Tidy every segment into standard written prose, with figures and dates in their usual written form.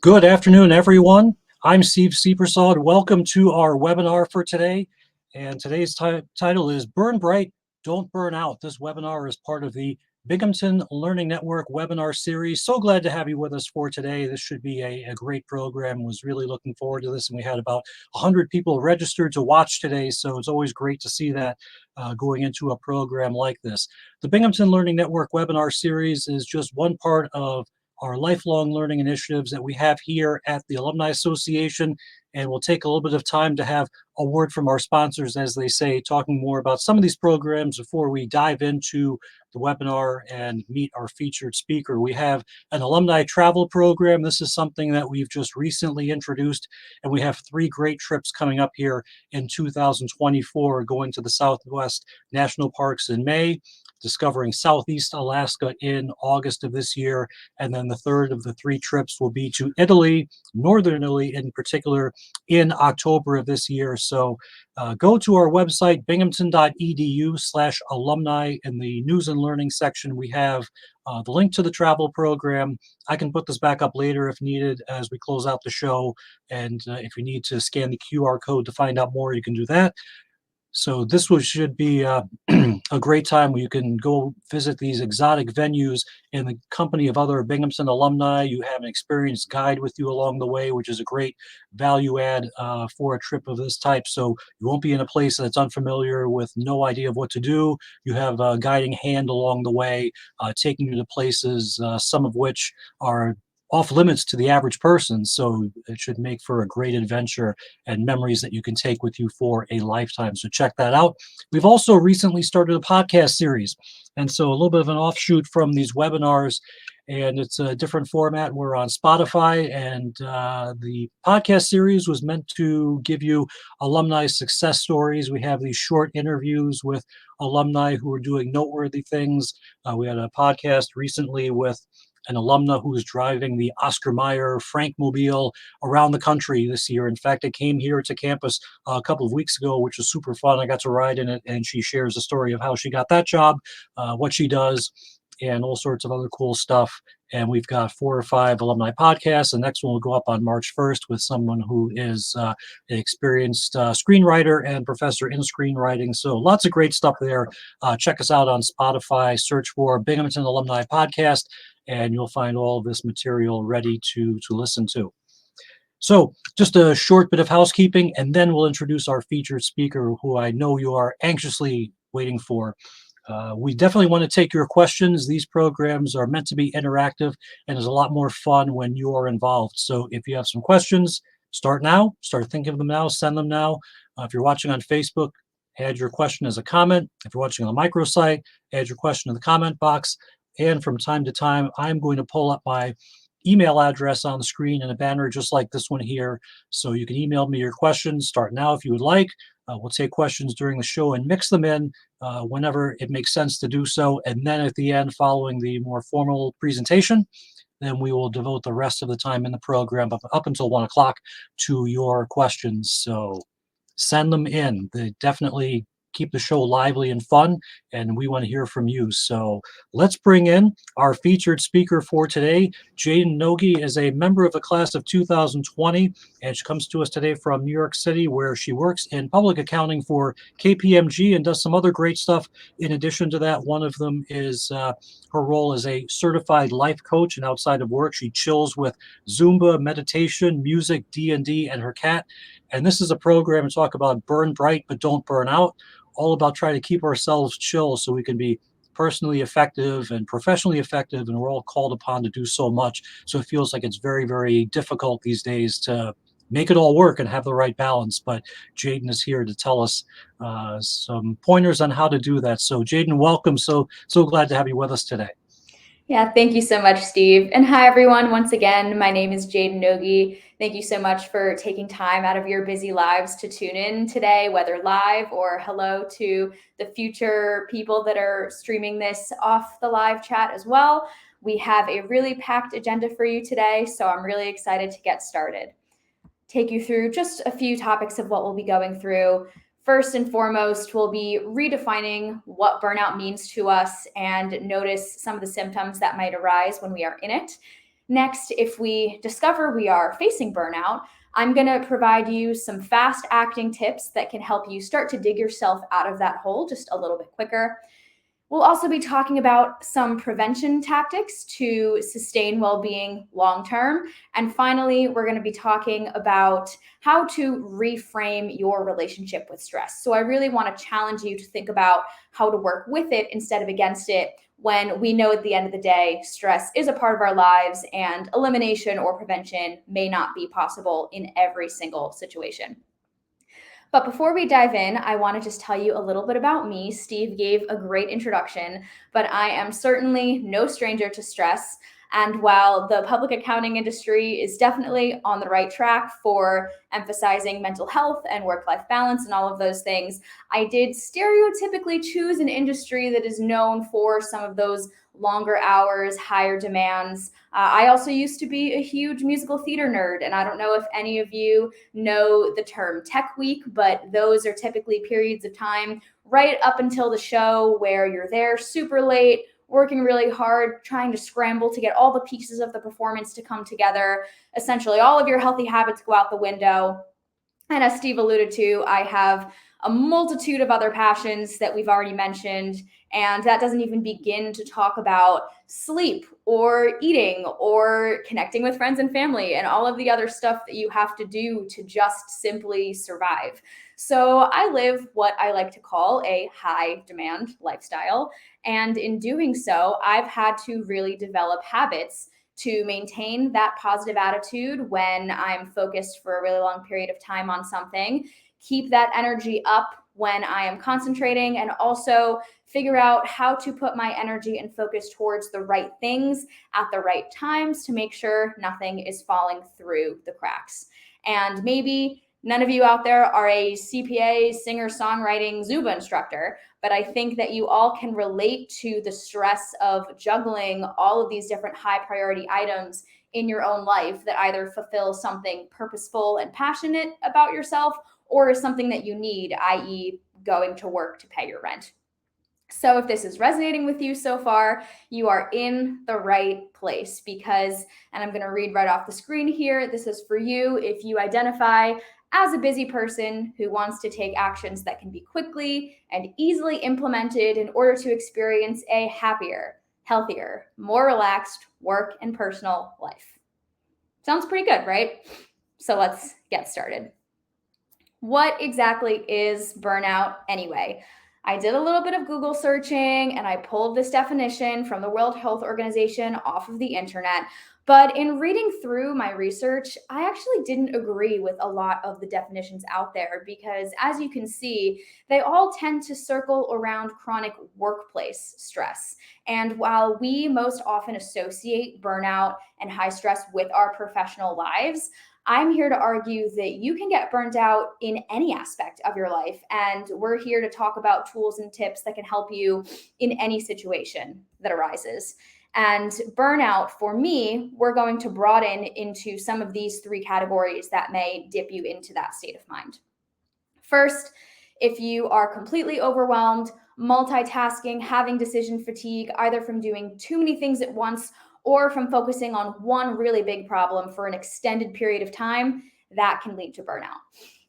Good afternoon, everyone. I'm Steve Seepersod. Welcome to our webinar for today. And today's title is Burn Bright, Don't Burn Out. This webinar is part of the Binghamton Learning Network webinar series. So glad to have you with us for today. This should be a great program. Was really looking forward to this, and we had about 100 people registered to watch today. So it's always great to see that going into a program like this. The Binghamton Learning Network webinar series is just one part of our lifelong learning initiatives that we have here at the Alumni Association. And we'll take a little bit of time to have a word from our sponsors, as they say, talking more about some of these programs before we dive into the webinar and meet our featured speaker. We have an alumni travel program. This is something that we've just recently introduced, and we have 3 great trips coming up here in 2024, going to the Southwest National Parks in May, discovering Southeast Alaska in August of this year, and then the third of the 3 trips will be to Italy, Northern Italy in particular, in October of this year. So go to our website, binghamton.edu/alumni. In the news and learning section, we have the link to the travel program. I can put this back up later if needed as we close out the show. And if you need to scan the QR code to find out more, you can do that. So this should be a great time where you can go visit these exotic venues in the company of other Binghamton alumni. You have an experienced guide with you along the way, which is a great value add for a trip of this type. So you won't be in a place that's unfamiliar with no idea of what to do. You have a guiding hand along the way, taking you to places, some of which are off limits to the average person. So it should make for a great adventure and memories that you can take with you for a lifetime. So check that out. We've also recently started a podcast series. And so a little bit of an offshoot from these webinars, and it's a different format. We're on Spotify, and the podcast series was meant to give you alumni success stories. We have these short interviews with alumni who are doing noteworthy things. We had a podcast recently with an alumna who is driving the Oscar Mayer Frankmobile around the country this year. In fact, it came here to campus a couple of weeks ago, which was super fun. I got to ride in it, and she shares the story of how she got that job, what she does, and all sorts of other cool stuff. And we've got 4 or 5 alumni podcasts. The next one will go up on March 1st with someone who is an experienced screenwriter and professor in screenwriting. So lots of great stuff there. Check us out on Spotify, search for Binghamton Alumni Podcast, and you'll find all of this material ready to listen to. So just a short bit of housekeeping, and then we'll introduce our featured speaker, who I know you are anxiously waiting for. We definitely want to take your questions. These programs are meant to be interactive, and there's a lot more fun when you are involved. So if you have some questions, start now, start thinking of them now, send them now. If you're watching on Facebook, add your question as a comment. If you're watching on the microsite, add your question in the comment box. And from time to time, I'm going to pull up my email address on the screen in a banner just like this one here. So you can email me your questions. Start now if you would like. We'll take questions during the show and mix them in whenever it makes sense to do so. And then at the end, following the more formal presentation, then we will devote the rest of the time in the program up until 1 o'clock to your questions. So send them in. They definitely keep the show lively and fun, and we want to hear from you. So let's bring in our featured speaker for today. Jaden Nogee is a member of the class of 2020, and she comes to us today from New York City, where she works in public accounting for KPMG and does some other great stuff. In addition to that, one of them is her role as a certified life coach, and outside of work, she chills with Zumba, meditation, music, D&D, and her cat. And this is a program to talk about burn bright, but don't burn out, all about trying to keep ourselves chill so we can be personally effective and professionally effective. And we're all called upon to do so much. So it feels like it's very, very difficult these days to make it all work and have the right balance. But Jaden is here to tell us some pointers on how to do that. So Jaden, welcome. So glad to have you with us today. Yeah, thank you so much, Steve. And hi, everyone. Once again, my name is Jaden Nogee. Thank you so much for taking time out of your busy lives to tune in today, whether live or hello to the future people that are streaming this off the live chat as well. We have a really packed agenda for you today, so I'm really excited to get started. Take you through just a few topics of what we'll be going through. First and foremost, we'll be redefining what burnout means to us and notice some of the symptoms that might arise when we are in it. Next, if we discover we are facing burnout, I'm going to provide you some fast acting tips that can help you start to dig yourself out of that hole just a little bit quicker. We'll also be talking about some prevention tactics to sustain well-being long-term. And finally, we're going to be talking about how to reframe your relationship with stress. So I really want to challenge you to think about how to work with it instead of against it, when we know at the end of the day, stress is a part of our lives and elimination or prevention may not be possible in every single situation. But before we dive in, I want to just tell you a little bit about me. Steve gave a great introduction, but I am certainly no stranger to stress. And while the public accounting industry is definitely on the right track for emphasizing mental health and work-life balance and all of those things, I did stereotypically choose an industry that is known for some of those longer hours, higher demands. I also used to be a huge musical theater nerd, and I don't know if any of you know the term tech week, but those are typically periods of time right up until the show where you're there super late, working really hard, trying to scramble to get all the pieces of the performance to come together. Essentially, all of your healthy habits go out the window. And as Steve alluded to, I have a multitude of other passions that we've already mentioned. And that doesn't even begin to talk about sleep or eating or connecting with friends and family and all of the other stuff that you have to do to just simply survive. So I live what I like to call a high demand lifestyle. And in doing so, I've had to really develop habits to maintain that positive attitude when I'm focused for a really long period of time on something, keep that energy up when I am concentrating, and also figure out how to put my energy and focus towards the right things at the right times to make sure nothing is falling through the cracks. And maybe none of you out there are a CPA, singer-songwriting Zumba instructor, but I think that you all can relate to the stress of juggling all of these different high priority items in your own life that either fulfill something purposeful and passionate about yourself or is something that you need, i.e. going to work to pay your rent. So if this is resonating with you so far, you are in the right place because, and I'm going to read right off the screen here, this is for you if you identify as a busy person who wants to take actions that can be quickly and easily implemented in order to experience a happier, healthier, more relaxed work and personal life. Sounds pretty good, right? So let's get started. What exactly is burnout anyway? I did a little bit of Google searching and I pulled this definition from the World Health Organization off of the internet. But in reading through my research, I actually didn't agree with a lot of the definitions out there because, as you can see, they all tend to circle around chronic workplace stress. And while we most often associate burnout and high stress with our professional lives, I'm here to argue that you can get burnt out in any aspect of your life. And we're here to talk about tools and tips that can help you in any situation that arises. And burnout, for me, we're going to broaden into some of these three categories that may dip you into that state of mind. First, if you are completely overwhelmed, multitasking, having decision fatigue, either from doing too many things at once or from focusing on one really big problem for an extended period of time, that can lead to burnout.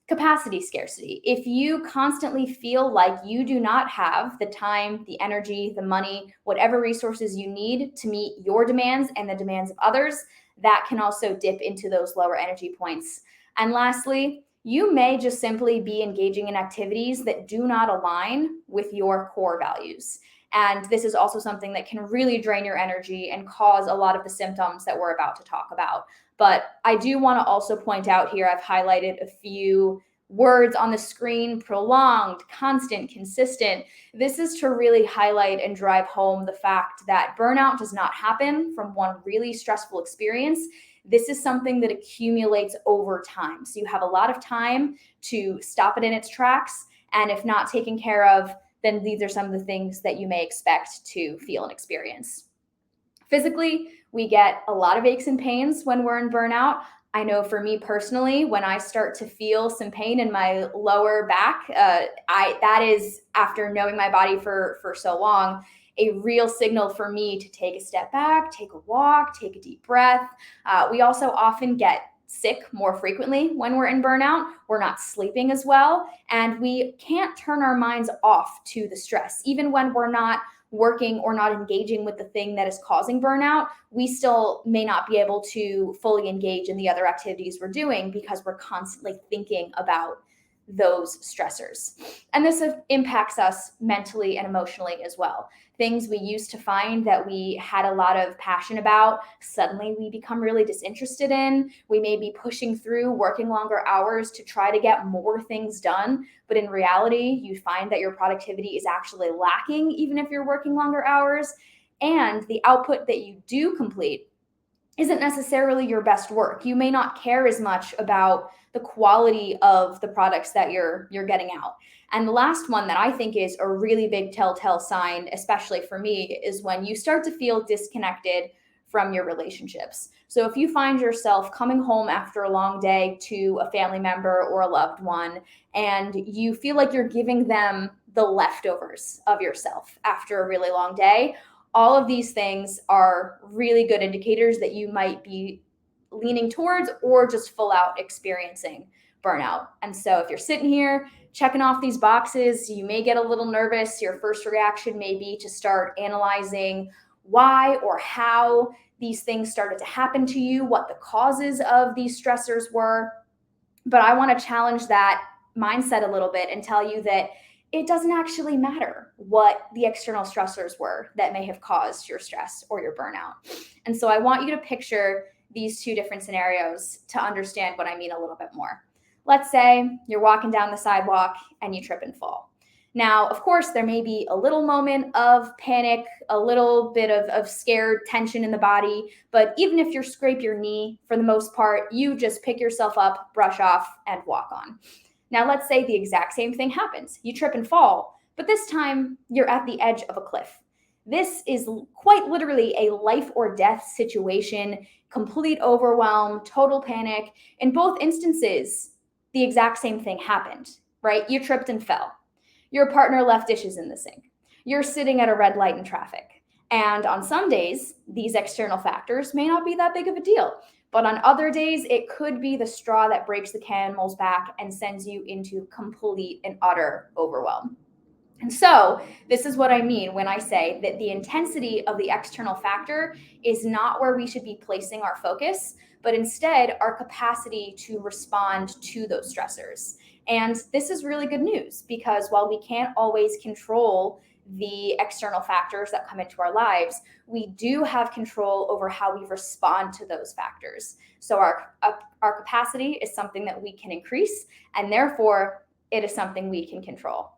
Capacity scarcity. If you constantly feel like you do not have the time, the energy, the money, whatever resources you need to meet your demands and the demands of others, that can also dip into those lower energy points. And lastly, you may just simply be engaging in activities that do not align with your core values. And this is also something that can really drain your energy and cause a lot of the symptoms that we're about to talk about. But I do want to also point out here, I've highlighted a few words on the screen: prolonged, constant, consistent. This is to really highlight and drive home the fact that burnout does not happen from one really stressful experience. This is something that accumulates over time. So you have a lot of time to stop it in its tracks. And if not taken care of, then these are some of the things that you may expect to feel and experience. Physically, we get a lot of aches and pains when we're in burnout. I know for me personally, when I start to feel some pain in my lower back, that is after knowing my body for so long. a real signal for me to take a step back, take a walk, take a deep breath. We also often get sick more frequently when we're in burnout. We're not sleeping as well, and we can't turn our minds off to the stress. Even when we're not working or not engaging with the thing that is causing burnout, we still may not be able to fully engage in the other activities we're doing because we're constantly thinking about those stressors. And this impacts us mentally and emotionally as well. Things we used to find that we had a lot of passion about, suddenly we become really disinterested in. We may be pushing through, working longer hours to try to get more things done, but in reality, you find that your productivity is actually lacking even if you're working longer hours. And the output that you do complete isn't necessarily your best work. You may not care as much about the quality of the products that you're getting out. And the last one that I think is a really big telltale sign, especially for me, is when you start to feel disconnected from your relationships. So if you find yourself coming home after a long day to a family member or a loved one, and you feel like you're giving them the leftovers of yourself after a really long day, all of these things are really good indicators that you might be leaning towards or just full out experiencing burnout. And so if you're sitting here checking off these boxes, you may get a little nervous. Your first reaction may be to start analyzing why or how these things started to happen to you, what the causes of these stressors were. But I want to challenge that mindset a little bit and tell you that it doesn't actually matter what the external stressors were that may have caused your stress or your burnout. And so I want you to picture these two different scenarios to understand what I mean a little bit more. Let's say you're walking down the sidewalk and you trip and fall. Now, of course, there may be a little moment of panic, a little bit of scared tension in the body, but even if you scrape your knee, for the most part, you just pick yourself up, brush off, and walk on. Now, let's say the exact same thing happens. You trip and fall, but this time you're at the edge of a cliff. This is quite literally a life or death situation, complete overwhelm, total panic. In both instances, the exact same thing happened, right? You tripped and fell. Your partner left dishes in the sink. You're sitting at a red light in traffic. And on some days, these external factors may not be that big of a deal. But on other days, it could be the straw that breaks the camel's back and sends you into complete and utter overwhelm. And so this is what I mean when I say that the intensity of the external factor is not where we should be placing our focus, but instead our capacity to respond to those stressors. And this is really good news because while we can't always control the external factors that come into our lives, we do have control over how we respond to those factors. So our capacity is something that we can increase, and therefore it is something we can control.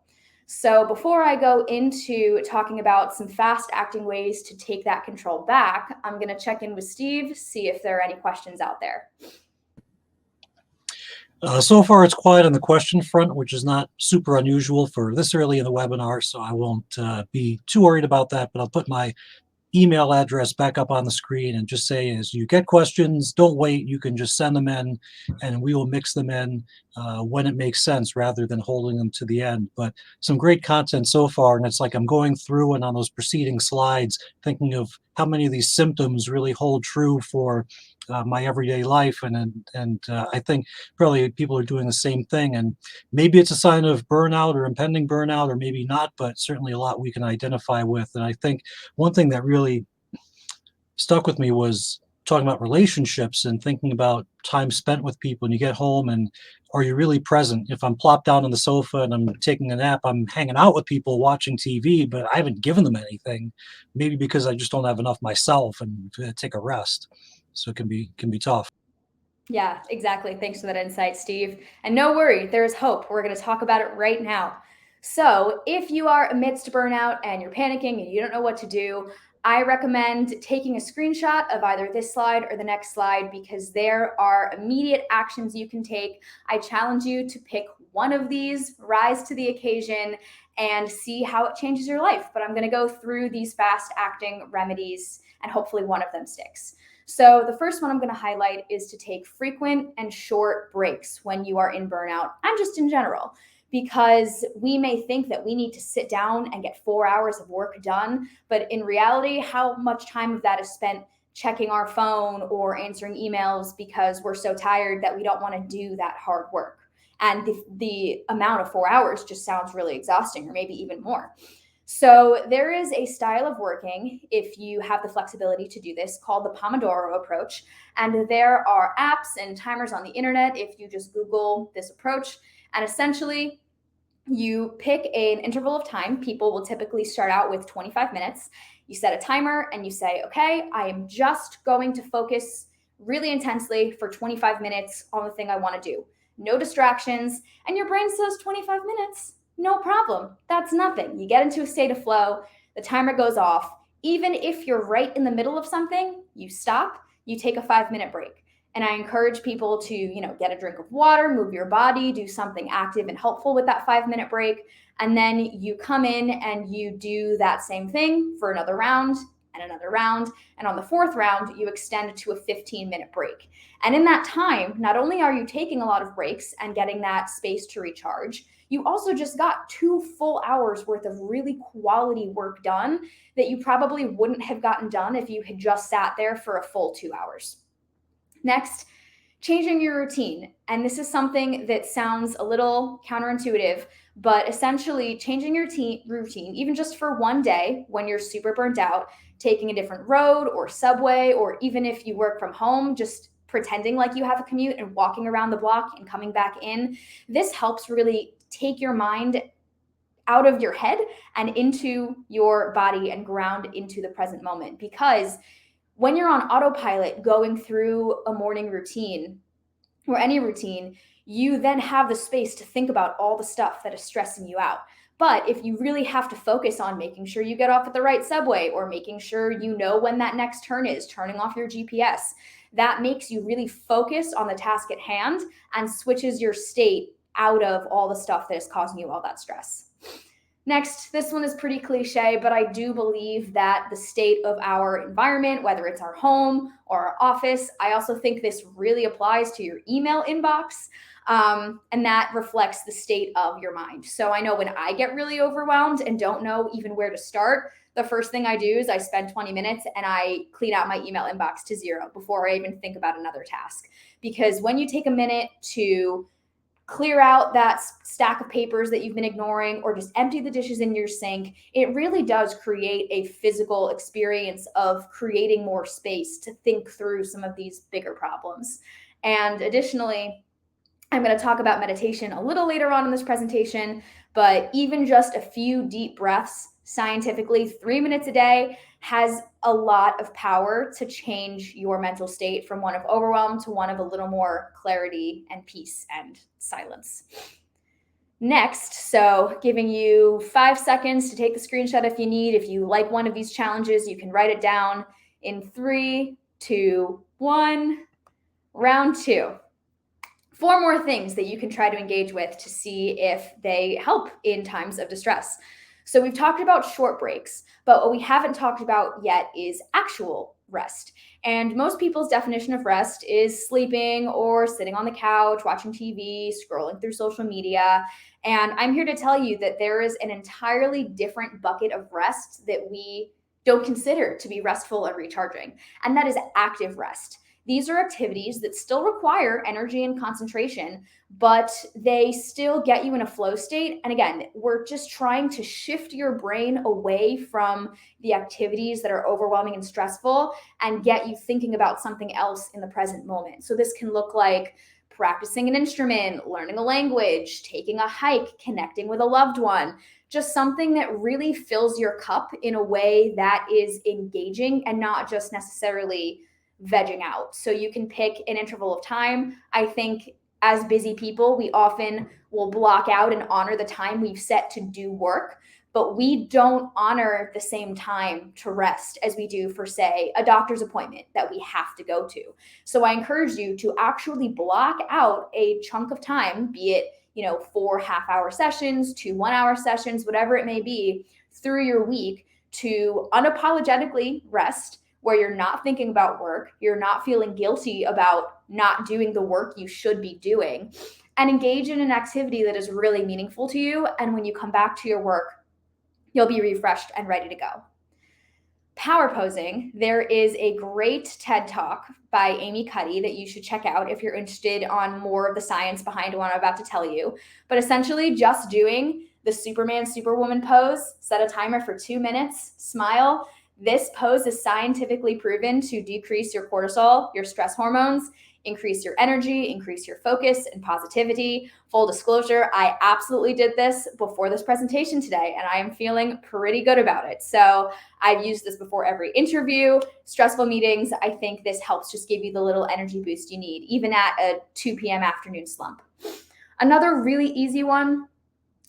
So before I go into talking about some fast acting ways to take that control back, I'm going to check in with Steve, see if there are any questions out there. So far, it's quiet on the question front, which is not super unusual for this early in the webinar, so I won't be too worried about that, but I'll put my email address back up on the screen and just say, as you get questions, don't wait. You can just send them in and we will mix them in when it makes sense rather than holding them to the end. But some great content so far. And it's like I'm going through and on those preceding slides, thinking of how many of these symptoms really hold true for my everyday life. And I think probably people are doing the same thing. And maybe it's a sign of burnout or impending burnout, or maybe not, but certainly a lot we can identify with. And I think one thing that really stuck with me was talking about relationships and thinking about time spent with people. And you get home and are you really present? If I'm plopped down on the sofa and I'm taking a nap, I'm hanging out with people watching TV, but I haven't given them anything, maybe because I just don't have enough myself and take a rest. So it can be tough. Yeah, exactly. Thanks for that insight, Steve. And no worry, there's hope. We're going to talk about it right now. So if you are amidst burnout and you're panicking and you don't know what to do, I recommend taking a screenshot of either this slide or the next slide because there are immediate actions you can take. I challenge you to pick one of these, rise to the occasion, and see how it changes your life. But I'm going to go through these fast acting remedies and hopefully one of them sticks. So the first one I'm going to highlight is to take frequent and short breaks when you are in burnout and just in general. because we may think that we need to sit down and get 4 hours of work done. But in reality, how much time of that is spent checking our phone or answering emails because we're so tired that we don't want to do that hard work? And the amount of 4 hours just sounds really exhausting, or maybe even more. So there is a style of working, if you have the flexibility to do this, called the Pomodoro approach. And there are apps and timers on the internet if you just Google this approach. And essentially, you pick an interval of time. People will typically start out with 25 minutes. You set a timer and you say, okay, I am just going to focus really intensely for 25 minutes on the thing I want to do. No distractions. And your brain says 25 minutes. No problem. That's nothing. You get into a state of flow. The timer goes off. Even if you're right in the middle of something, you stop, you take a 5-minute break. And I encourage people to, get a drink of water, move your body, do something active and helpful with that 5-minute break. And then you come in and you do that same thing for another round and another round. And on the 4th round, you extend to a 15-minute break. And in that time, not only are you taking a lot of breaks and getting that space to recharge, you also just got 2 full hours worth of really quality work done that you probably wouldn't have gotten done if you had just sat there for a full 2 hours. Next, changing your routine. And this is something that sounds a little counterintuitive, but essentially changing your routine, even just for one day when you're super burnt out, taking a different road or subway, or even if you work from home, just pretending like you have a commute and walking around the block and coming back in. This helps really take your mind out of your head and into your body and ground into the present moment. Because when you're on autopilot going through a morning routine or any routine, you then have the space to think about all the stuff that is stressing you out. But if you really have to focus on making sure you get off at the right subway, or making sure you know when that next turn is, turning off your GPS, that makes you really focus on the task at hand and switches your state out of all the stuff that is causing you all that stress. Next, this one is pretty cliche, but I do believe that the state of our environment, whether it's our home or our office, I also think this really applies to your email inbox, and that reflects the state of your mind. So I know when I get really overwhelmed and don't know even where to start, the first thing I do is I spend 20 minutes and I clean out my email inbox to 0 before I even think about another task. Because when you take a minute to clear out that stack of papers that you've been ignoring, or just empty the dishes in your sink, it really does create a physical experience of creating more space to think through some of these bigger problems. And additionally, I'm going to talk about meditation a little later on in this presentation, but even just a few deep breaths, scientifically, 3 minutes a day, has a lot of power to change your mental state from one of overwhelm to one of a little more clarity and peace and silence. Next, so giving you 5 seconds to take the screenshot if you need. If you like one of these challenges, you can write it down in 3, 2, 1, round 2. 4 more things that you can try to engage with to see if they help in times of distress. So we've talked about short breaks, but what we haven't talked about yet is actual rest. And most people's definition of rest is sleeping or sitting on the couch, watching TV, scrolling through social media. And I'm here to tell you that there is an entirely different bucket of rest that we don't consider to be restful and recharging, and that is active rest. These are activities that still require energy and concentration, but they still get you in a flow state. And again, we're just trying to shift your brain away from the activities that are overwhelming and stressful and get you thinking about something else in the present moment. So this can look like practicing an instrument, learning a language, taking a hike, connecting with a loved one, just something that really fills your cup in a way that is engaging and not just necessarily vegging out. So you can pick an interval of time. I think as busy people, we often will block out and honor the time we've set to do work, but we don't honor the same time to rest as we do for, say, a doctor's appointment that we have to go to. So I encourage you to actually block out a chunk of time, be it 4 half-hour sessions, 2 one-hour sessions, whatever it may be, through your week to unapologetically rest, where you're not thinking about work, you're not feeling guilty about not doing the work you should be doing, and engage in an activity that is really meaningful to you. And when you come back to your work, you'll be refreshed and ready to go. Power posing, there is a great TED Talk by Amy Cuddy that you should check out if you're interested on more of the science behind what I'm about to tell you. But essentially just doing the Superman, Superwoman pose, set a timer for 2 minutes, smile. This pose is scientifically proven to decrease your cortisol, your stress hormones, increase your energy, increase your focus and positivity. Full disclosure, I absolutely did this before this presentation today, and I am feeling pretty good about it. So I've used this before every interview, stressful meetings. I think this helps just give you the little energy boost you need, even at a 2 p.m. afternoon slump. Another really easy one,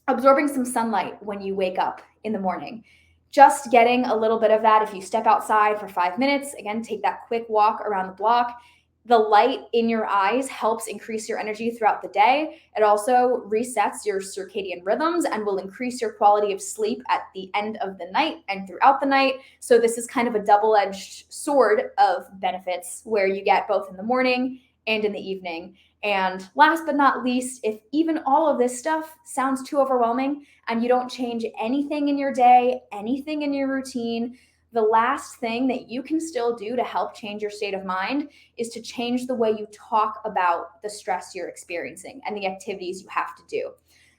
absorbing some sunlight when you wake up in the morning. Just getting a little bit of that. If you step outside for 5 minutes, again, take that quick walk around the block. The light in your eyes helps increase your energy throughout the day. It also resets your circadian rhythms and will increase your quality of sleep at the end of the night and throughout the night. So this is kind of a double-edged sword of benefits where you get both in the morning and in the evening. And last but not least, if even all of this stuff sounds too overwhelming and you don't change anything in your day, anything in your routine, the last thing that you can still do to help change your state of mind is to change the way you talk about the stress you're experiencing and the activities you have to do.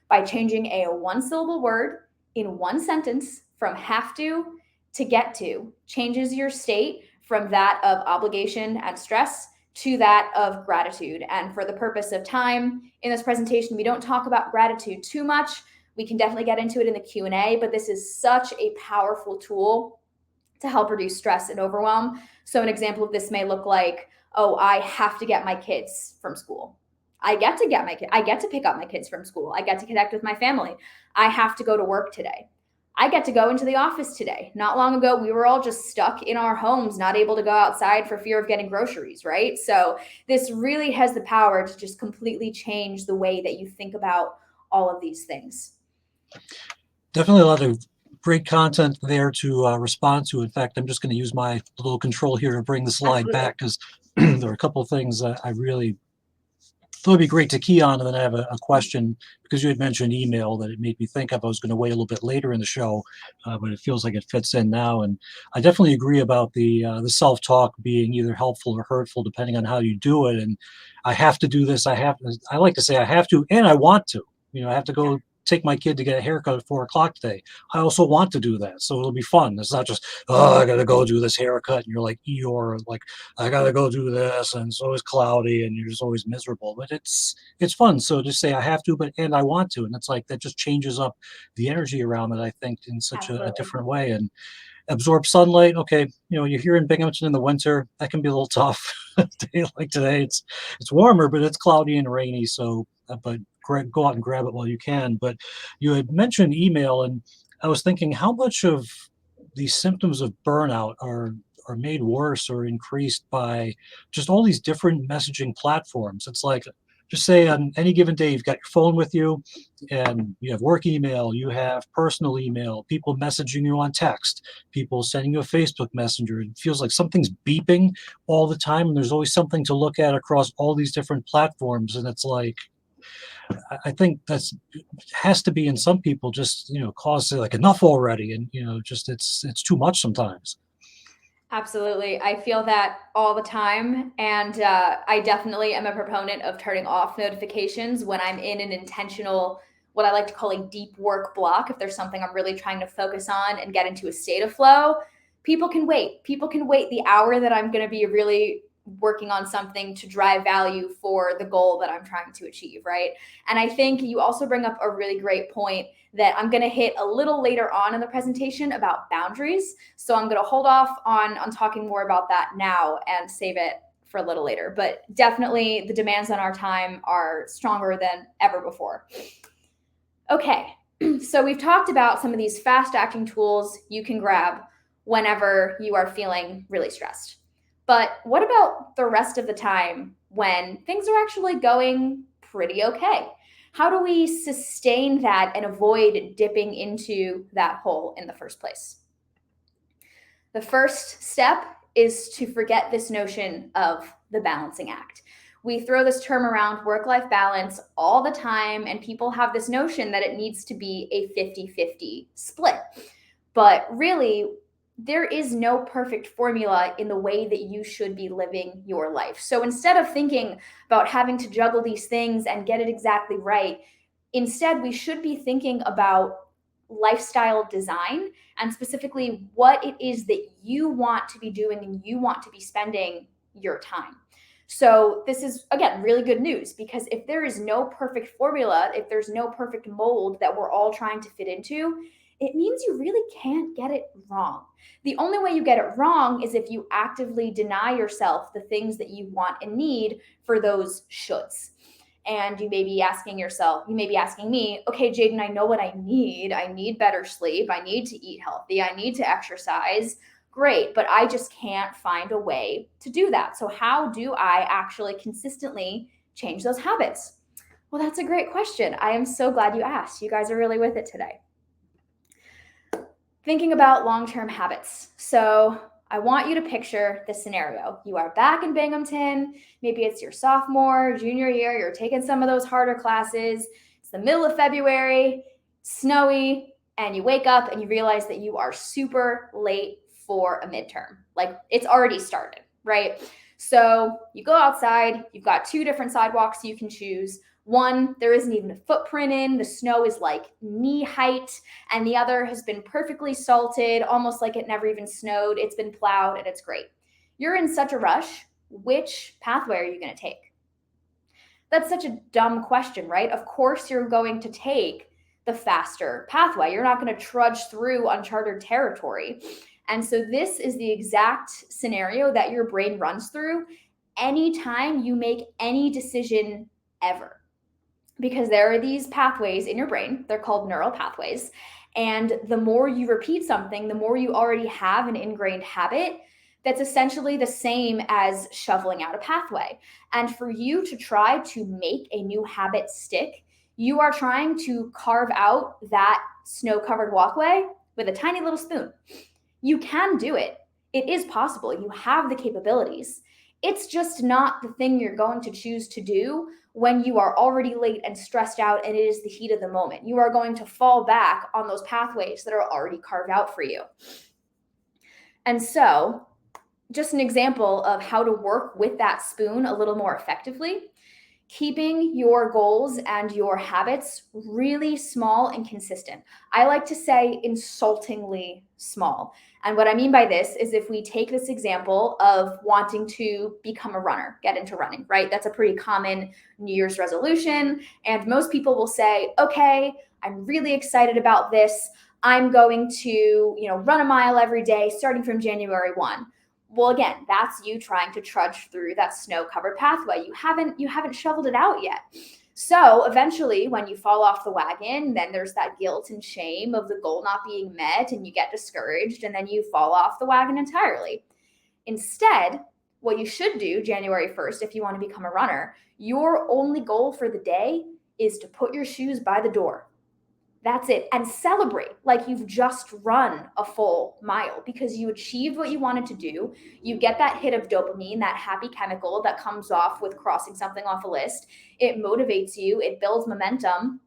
By changing a one-syllable word in one sentence from have to get to, changes your state from that of obligation and stress to that of gratitude. And for the purpose of time in this presentation, we don't talk about gratitude too much. We can definitely get into it in the Q&A, but this is such a powerful tool to help reduce stress and overwhelm. So an example of this may look like, oh, I have to get my kids from school. I get to pick up my kids from school. I get to connect with my family. I have to go to work today. I get to go into the office today. Not long ago, we were all just stuck in our homes, not able to go outside for fear of getting groceries, right? So this really has the power to just completely change the way that you think about all of these things. Definitely a lot of great content there to respond to. In fact, I'm just going to use my little control here to bring the slide back because there are a couple of things that I really thought would be great to key on, and then I have a question because you had mentioned email that it made me think of. I was going to wait a little bit later in the show, but it feels like it fits in now. And I definitely agree about the self-talk being either helpful or hurtful depending on how you do it. And I have to do this. I like to say I have to, and I want to. I have to go take my kid to get a haircut at 4 o'clock today. I also want to do that, so it'll be fun. It's not just, oh, I gotta go do this haircut, and you're like Eeyore, like I gotta go do this, and it's always cloudy, and you're just always miserable. But it's fun. So just say I have to, and I want to, and it's like that just changes up the energy around it. I think in such a different way. And absorb sunlight. Okay, you're here in Binghamton in the winter. That can be a little tough. A day like today, it's warmer, but it's cloudy and rainy. So, but go out and grab it while you can. But you had mentioned email, and I was thinking how much of these symptoms of burnout are made worse or increased by just all these different messaging platforms. It's like, just say on any given day, you've got your phone with you and you have work email, you have personal email, people messaging you on text, people sending you a Facebook Messenger. It feels like something's beeping all the time, and there's always something to look at across all these different platforms. And it's like, I think that's has to be in some people just, cause like enough already. And, just it's too much sometimes. Absolutely. I feel that all the time. And I definitely am a proponent of turning off notifications when I'm in an intentional, what I like to call a deep work block. If there's something I'm really trying to focus on and get into a state of flow, people can wait. People can wait the hour that I'm going to be really working on something to drive value for the goal that I'm trying to achieve, right? And I think you also bring up a really great point that I'm going to hit a little later on in the presentation about boundaries. So I'm going to hold off on talking more about that now and save it for a little later. But definitely the demands on our time are stronger than ever before. Okay, so we've talked about some of these fast acting tools you can grab whenever you are feeling really stressed. But what about the rest of the time when things are actually going pretty okay? How do we sustain that and avoid dipping into that hole in the first place? The first step is to forget this notion of the balancing act. We throw this term around, work-life balance, all the time, and people have this notion that it needs to be a 50-50 split. But really, there is no perfect formula in the way that you should be living your life. So instead of thinking about having to juggle these things and get it exactly right, instead we should be thinking about lifestyle design and specifically what it is that you want to be doing and you want to be spending your time. So this is, again, really good news, because if there is no perfect formula, if there's no perfect mold that we're all trying to fit into, it means you really can't get it wrong. The only way you get it wrong is if you actively deny yourself the things that you want and need for those shoulds. And you may be asking yourself, you may be asking me, okay, Jaden, I know what I need. I need better sleep. I need to eat healthy. I need to exercise. Great, but I just can't find a way to do that. So how do I actually consistently change those habits? Well, that's a great question. I am so glad you asked. You guys are really with it today. Thinking about long-term habits. So I want you to picture this scenario. You are back in Binghamton. Maybe it's your sophomore, junior year. You're taking some of those harder classes. It's the middle of February, snowy, and you wake up and you realize that you are super late for a midterm. Like, it's already started, right? So you go outside. You've got 2 different sidewalks you can choose. One, there isn't even a footprint in. The snow is like knee height, and the other has been perfectly salted, almost like it never even snowed. It's been plowed, and it's great. You're in such a rush. Which pathway are you going to take? That's such a dumb question, right? Of course you're going to take the faster pathway. You're not going to trudge through uncharted territory. And so this is the exact scenario that your brain runs through anytime you make any decision ever. Because there are these pathways in your brain. They're called neural pathways. And the more you repeat something, the more you already have an ingrained habit that's essentially the same as shoveling out a pathway. And for you to try to make a new habit stick, you are trying to carve out that snow-covered walkway with a tiny little spoon. You can do it. It is possible. You have the capabilities. It's just not the thing you're going to choose to do when you are already late and stressed out and it is the heat of the moment. You are going to fall back on those pathways that are already carved out for you. And so, just an example of how to work with that spoon a little more effectively. Keeping your goals and your habits really small and consistent. I like to say insultingly small. And what I mean by this is, if we take this example of wanting to become a runner, get into running, right? That's a pretty common New Year's resolution. And most people will say, okay, I'm really excited about this. I'm going to, run a mile every day starting from January 1. Well, again, that's you trying to trudge through that snow-covered pathway. You haven't shoveled it out yet. So eventually, when you fall off the wagon, then there's that guilt and shame of the goal not being met, and you get discouraged, and then you fall off the wagon entirely. Instead, what you should do January 1st, if you want to become a runner, your only goal for the day is to put your shoes by the door. That's it. And celebrate like you've just run a full mile, because you achieved what you wanted to do. You get that hit of dopamine, that happy chemical that comes off with crossing something off a list. It motivates you. It builds momentum.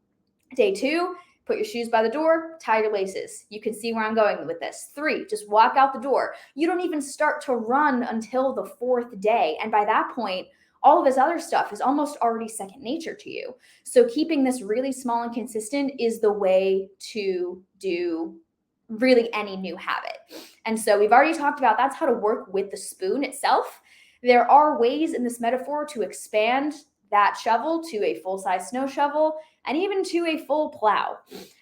Day 2, put your shoes by the door, tie your laces. You can see where I'm going with this. 3, just walk out the door. You don't even start to run until the 4th day. And by that point, all of this other stuff is almost already second nature to you. So keeping this really small and consistent is the way to do really any new habit. And so we've already talked about that's how to work with the spoon itself. There are ways in this metaphor to expand that shovel to a full-size snow shovel and even to a full plow.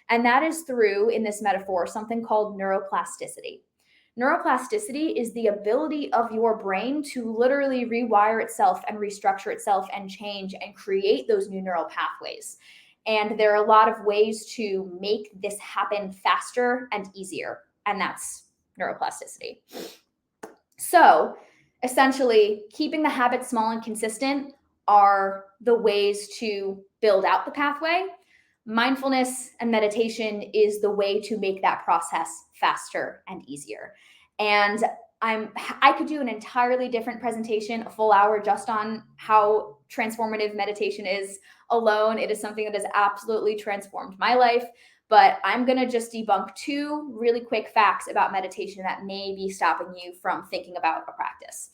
And that is through, in this metaphor, something called neuroplasticity. Neuroplasticity is the ability of your brain to literally rewire itself and restructure itself and change and create those new neural pathways. And there are a lot of ways to make this happen faster and easier, and that's neuroplasticity. So essentially, keeping the habits small and consistent are the ways to build out the pathway. Mindfulness and meditation is the way to make that process faster and easier. And I could do an entirely different presentation, a full hour, just on how transformative meditation is alone. It is something that has absolutely transformed my life. But I'm going to just debunk 2 really quick facts about meditation that may be stopping you from thinking about a practice.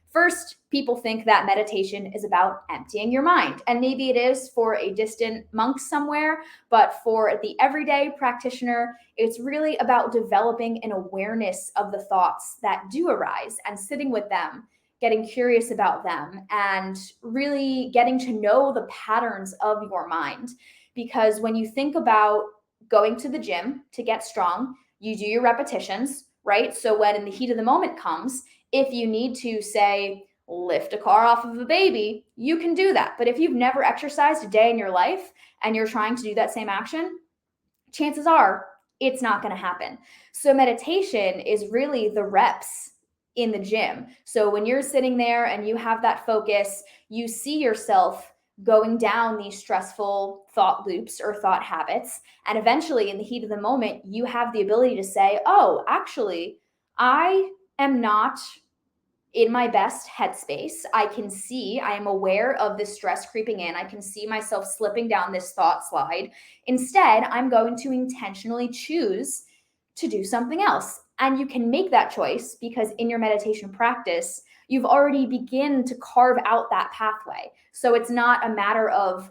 First, people think that meditation is about emptying your mind. And maybe it is for a distant monk somewhere, but for the everyday practitioner, it's really about developing an awareness of the thoughts that do arise and sitting with them, getting curious about them, and really getting to know the patterns of your mind. Because when you think about going to the gym to get strong, you do your repetitions, right? So when in the heat of the moment comes, if you need to, say, lift a car off of a baby, you can do that. But if you've never exercised a day in your life and you're trying to do that same action, chances are it's not going to happen. So meditation is really the reps in the gym. So when you're sitting there and you have that focus, you see yourself going down these stressful thought loops or thought habits. And eventually, in the heat of the moment, you have the ability to say, oh, actually, I am not in my best headspace. I am aware of this stress creeping in. I can see myself slipping down this thought slide. Instead, I'm going to intentionally choose to do something else. And you can make that choice because in your meditation practice, you've already begun to carve out that pathway. So it's not a matter of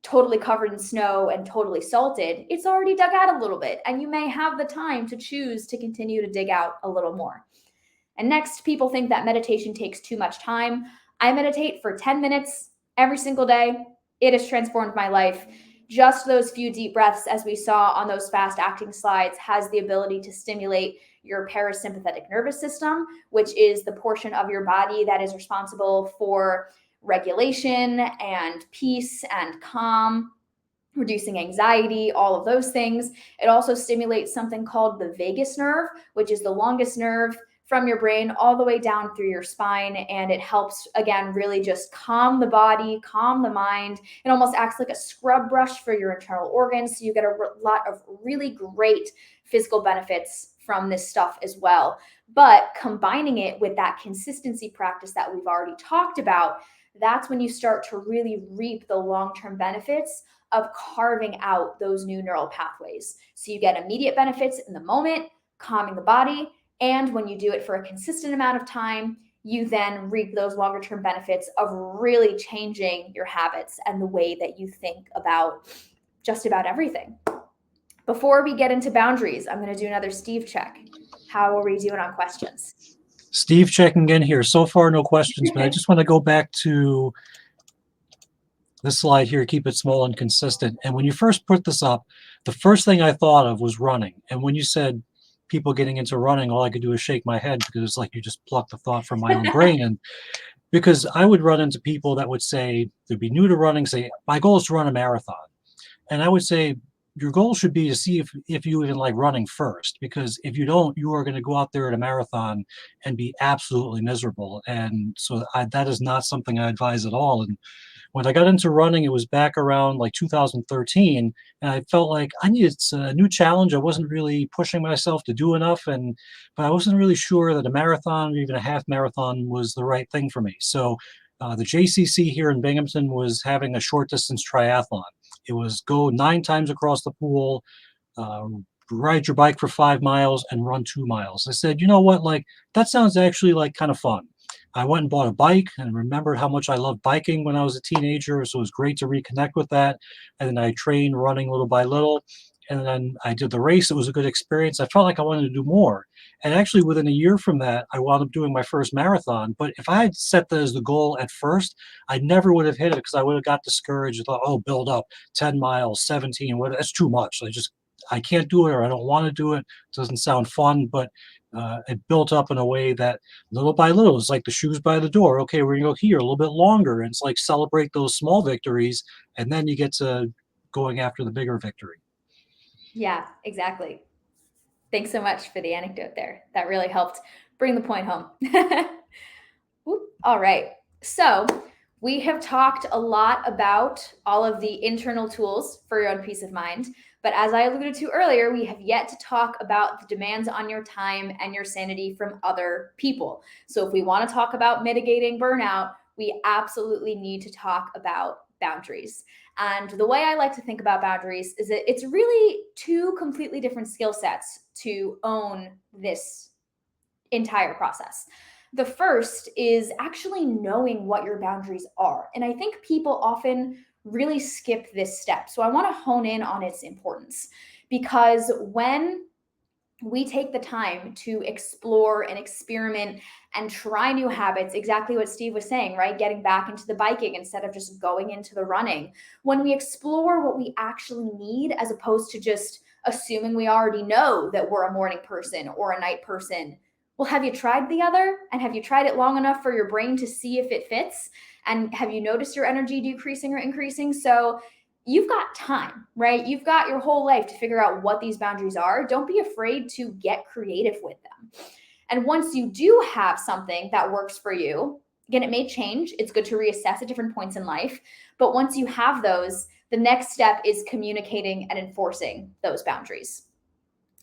totally covered in snow and totally salted. It's already dug out a little bit, and you may have the time to choose to continue to dig out a little more. And next, people think that meditation takes too much time. I meditate for 10 minutes every single day. It has transformed my life. Just those few deep breaths, as we saw on those fast acting slides, has the ability to stimulate your parasympathetic nervous system, which is the portion of your body that is responsible for regulation and peace and calm, reducing anxiety, all of those things. It also stimulates something called the vagus nerve, which is the longest nerve from your brain all the way down through your spine. And it helps, again, really just calm the body, calm the mind. It almost acts like a scrub brush for your internal organs. So you get a lot of really great physical benefits from this stuff as well. But combining it with that consistency practice that we've already talked about, that's when you start to really reap the long-term benefits of carving out those new neural pathways. So you get immediate benefits in the moment, calming the body, and when you do it for a consistent amount of time, you then reap those longer term benefits of really changing your habits and the way that you think about just about everything. Before we get into boundaries, I'm going to do another Steve check. How are we doing on questions? Steve checking in here. So far, no questions, but I just want to go back to this slide here, keep it small and consistent. And when you first put this up, the first thing I thought of was running. And when you said people getting into running, all I could do is shake my head because it's like you just plucked the thought from my own brain. And because I would run into people that would say, they'd be new to running, say, my goal is to run a marathon. And I would say, your goal should be to see if you even like running first, because if you don't, you are going to go out there at a marathon and be absolutely miserable. And so that is not something I advise at all. And when I got into running, it was back around like 2013, and I felt like I needed a new challenge. I wasn't really pushing myself to do enough, but I wasn't really sure that a marathon or even a half marathon was the right thing for me. So the JCC here in Binghamton was having a short distance triathlon. It was go 9 times across the pool, uh, ride your bike for 5 miles and run 2 miles. I said, you know what, like that sounds actually like kind of fun. I went and bought a bike and remembered how much I loved biking when I was a teenager. So it was great to reconnect with that. And then I trained running little by little. And then I did the race. It was a good experience. I felt like I wanted to do more. And actually, within a year from that, I wound up doing my first marathon. But if I had set that as the goal at first, I never would have hit it because I would have got discouraged. I thought, oh, build up 10 miles, 17, what? That's too much. I can't do it or I don't want to do it. It doesn't sound fun, but it built up in a way that little by little, it's like the shoes by the door. Okay, we're gonna go here a little bit longer. And it's like celebrate those small victories, and then you get to going after the bigger victory. Yeah, exactly. Thanks so much for the anecdote there. That really helped bring the point home. All right. So We have talked a lot about all of the internal tools for your own peace of mind, but as I alluded to earlier, we have yet to talk about the demands on your time and your sanity from other people. So if we want to talk about mitigating burnout, we absolutely need to talk about boundaries. And the way I like to think about boundaries is that it's really two completely different skill sets to own this entire process. The first is actually knowing what your boundaries are. And I think people often really skip this step. So I want to hone in on its importance, because when we take the time to explore and experiment and try new habits, exactly what Steve was saying, right? Getting back into the biking instead of just going into the running. When we explore what we actually need, as opposed to just assuming we already know that we're a morning person or a night person. Well, have you tried the other? And have you tried it long enough for your brain to see if it fits? And have you noticed your energy decreasing or increasing? So you've got time, right? You've got your whole life to figure out what these boundaries are. Don't be afraid to get creative with them. And once you do have something that works for you, again, it may change. It's good to reassess at different points in life. But once you have those, the next step is communicating and enforcing those boundaries.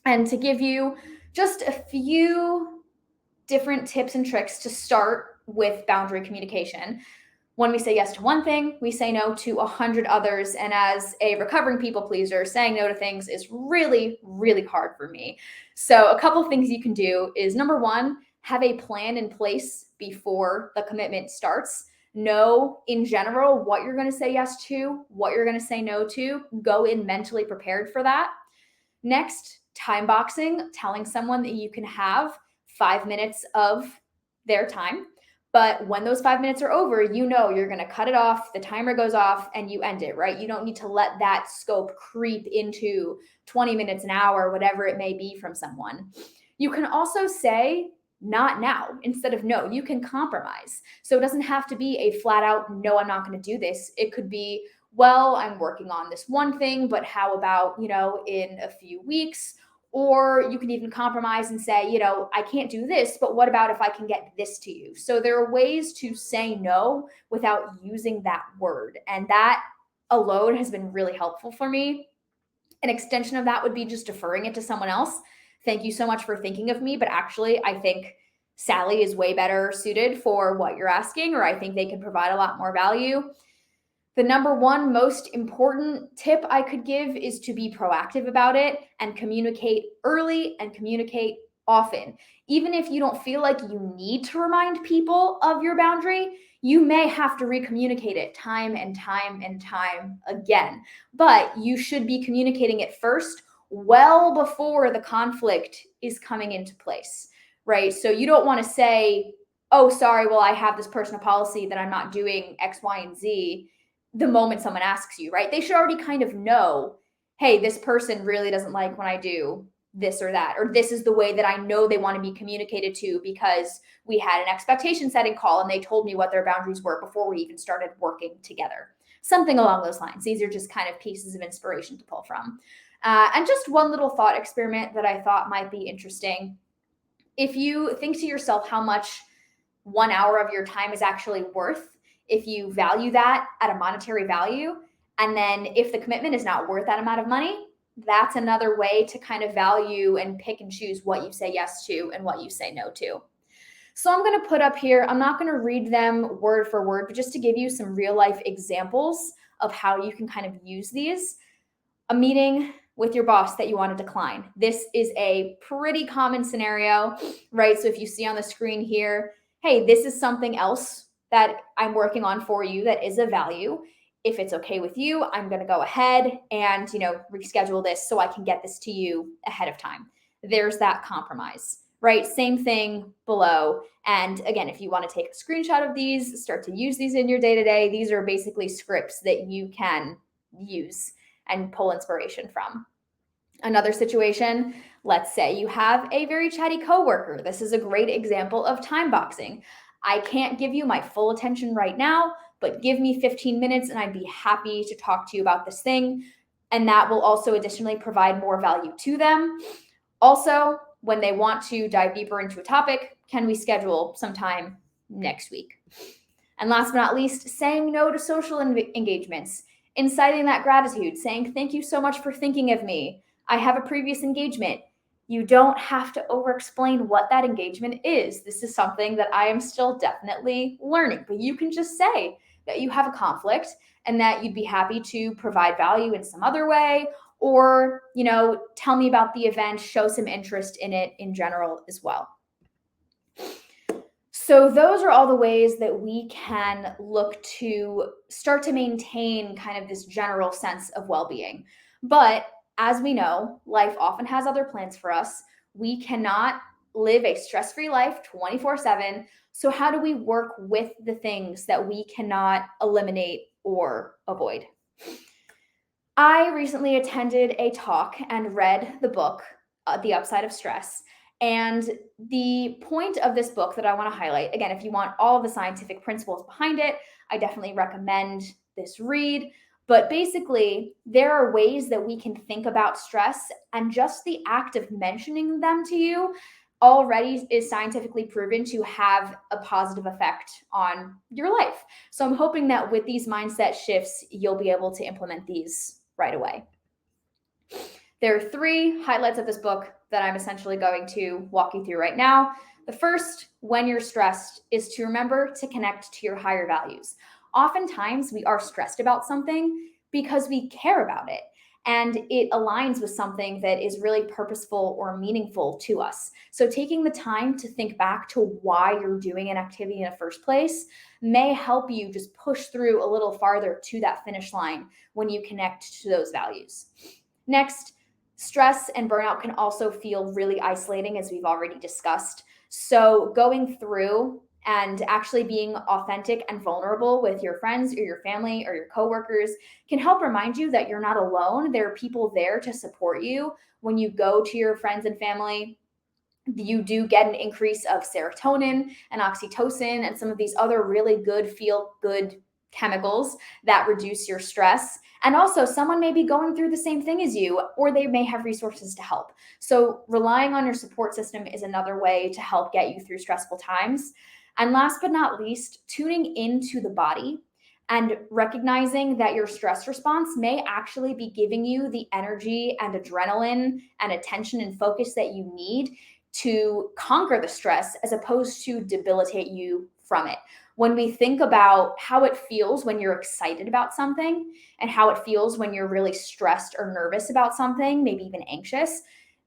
And to give you just a few different tips and tricks to start with boundary communication. When we say yes to one thing, we say no to 100 others. And as a recovering people pleaser, saying no to things is really, really hard for me. So a couple things you can do is, number one, have a plan in place before the commitment starts. Know in general what you're going to say yes to, what you're going to say no to. Go in mentally prepared for that. Next, time boxing, telling someone that you can have 5 minutes of their time. But when those 5 minutes are over, you know you're going to cut it off, the timer goes off, and you end it, right? You don't need to let that scope creep into 20 minutes, an hour, whatever it may be from someone. You can also say, not now, instead of no. You can compromise. So it doesn't have to be a flat out, no, I'm not going to do this. It could be, well, I'm working on this one thing, but how about, in a few weeks? Or you can even compromise and say, I can't do this, but what about if I can get this to you? So there are ways to say no without using that word. And that alone has been really helpful for me. An extension of that would be just deferring it to someone else. Thank you so much for thinking of me, but actually I think Sally is way better suited for what you're asking, or I think they can provide a lot more value. The number one most important tip I could give is to be proactive about it and communicate early and communicate often. Even if you don't feel like you need to remind people of your boundary, you may have to re-communicate it time and time and time again. But you should be communicating it first, well before the conflict is coming into place, right? So you don't want to say, oh, sorry, well, I have this personal policy that I'm not doing X, Y, and Z the moment someone asks you, right? They should already kind of know, hey, this person really doesn't like when I do this or that, or this is the way that I know they want to be communicated to because we had an expectation setting call and they told me what their boundaries were before we even started working together. Something along those lines. These are just kind of pieces of inspiration to pull from. And just one little thought experiment that I thought might be interesting. If you think to yourself how much 1 hour of your time is actually worth, if you value that at a monetary value, and then if the commitment is not worth that amount of money, that's another way to kind of value and pick and choose what you say yes to and what you say no to. So I'm going to put up here, I'm not going to read them word for word, but just to give you some real life examples of how you can kind of use these. A meeting with your boss that you want to decline. This is a pretty common scenario, right? So if you see on the screen here, hey, this is something else that I'm working on for you that is of value. If it's okay with you, I'm going to go ahead and, reschedule this so I can get this to you ahead of time. There's that compromise, right? Same thing below. And again, if you want to take a screenshot of these, start to use these in your day-to-day, these are basically scripts that you can use and pull inspiration from. Another situation, let's say you have a very chatty coworker. This is a great example of time boxing. I can't give you my full attention right now, but give me 15 minutes and I'd be happy to talk to you about this thing. And that will also additionally provide more value to them. Also, when they want to dive deeper into a topic, can we schedule sometime next week? And last but not least, saying no to social engagements, inciting that gratitude, saying, thank you so much for thinking of me. I have a previous engagement. You don't have to over-explain what that engagement is. This is something that I am still definitely learning, but you can just say that you have a conflict and that you'd be happy to provide value in some other way, or, tell me about the event, show some interest in it in general as well. So those are all the ways that we can look to start to maintain kind of this general sense of well-being. But as we know, life often has other plans for us. We cannot live a stress-free life 24/7. So how do we work with the things that we cannot eliminate or avoid? I recently attended a talk and read the book, The Upside of Stress. And the point of this book that I want to highlight, again, if you want all of the scientific principles behind it, I definitely recommend this read. But basically, there are ways that we can think about stress, and just the act of mentioning them to you already is scientifically proven to have a positive effect on your life. So I'm hoping that with these mindset shifts, you'll be able to implement these right away. There are 3 highlights of this book that I'm essentially going to walk you through right now. The first, when you're stressed, is to remember to connect to your higher values. Oftentimes, we are stressed about something because we care about it, and it aligns with something that is really purposeful or meaningful to us. So taking the time to think back to why you're doing an activity in the first place may help you just push through a little farther to that finish line when you connect to those values. Next, stress and burnout can also feel really isolating, as we've already discussed. So going through and actually being authentic and vulnerable with your friends or your family or your coworkers can help remind you that you're not alone. There are people there to support you. When you go to your friends and family, you do get an increase of serotonin and oxytocin and some of these other really good, feel good chemicals that reduce your stress. And also, someone may be going through the same thing as you, or they may have resources to help. So relying on your support system is another way to help get you through stressful times. And last but not least, tuning into the body and recognizing that your stress response may actually be giving you the energy and adrenaline and attention and focus that you need to conquer the stress, as opposed to debilitate you from it. When we think about how it feels when you're excited about something and how it feels when you're really stressed or nervous about something, maybe even anxious,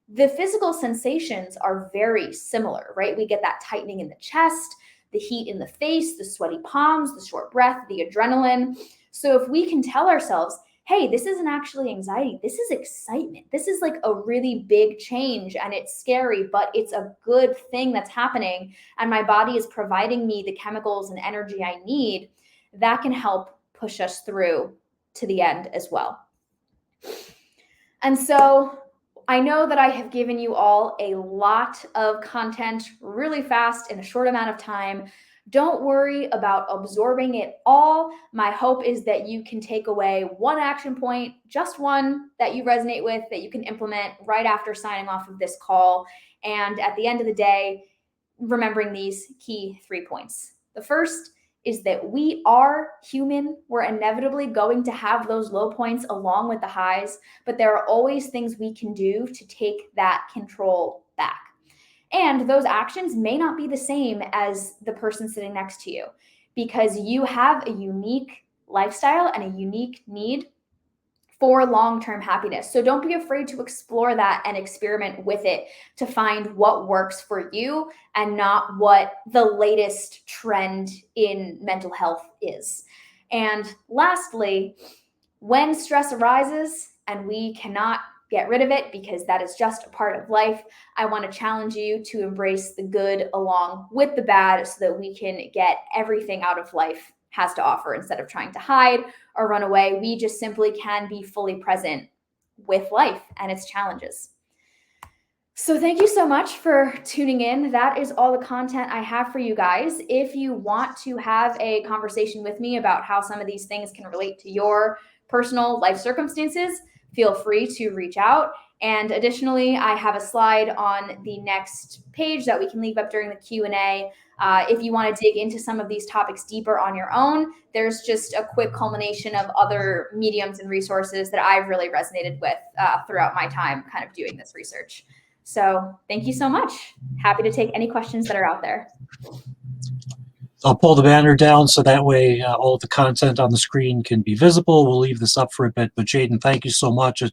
the physical sensations are very similar, right? We get that tightening in the chest, the heat in the face, the sweaty palms, the short breath, the adrenaline. So if we can tell ourselves, hey, this isn't actually anxiety, this is excitement. This is like a really big change and it's scary, but it's a good thing that's happening. And my body is providing me the chemicals and energy I need. That can help push us through to the end as well. And so I know that I have given you all a lot of content really fast in a short amount of time. Don't worry about absorbing it all. My hope is that you can take away one action point, just one that you resonate with, that you can implement right after signing off of this call. And at the end of the day, remembering these key 3 points. The first is that we are human. We're inevitably going to have those low points along with the highs, but there are always things we can do to take that control back. And those actions may not be the same as the person sitting next to you, because you have a unique lifestyle and a unique need for long-term happiness. So don't be afraid to explore that and experiment with it to find what works for you and not what the latest trend in mental health is. And lastly, when stress arises and we cannot get rid of it because that is just a part of life, I want to challenge you to embrace the good along with the bad so that we can get everything out of life has to offer instead of trying to hide or run away. We just simply can be fully present with life and its challenges. So thank you so much for tuning in. That is all the content I have for you guys. If you want to have a conversation with me about how some of these things can relate to your personal life circumstances, feel free to reach out. And additionally, I have a slide on the next page that we can leave up during the Q&A. If you want to dig into some of these topics deeper on your own, there's just a quick culmination of other mediums and resources that I've really resonated with throughout my time kind of doing this research. So thank you so much. Happy to take any questions that are out there. I'll pull the banner down so that way all of the content on the screen can be visible. We'll leave this up for a bit, but Jaden, thank you so much.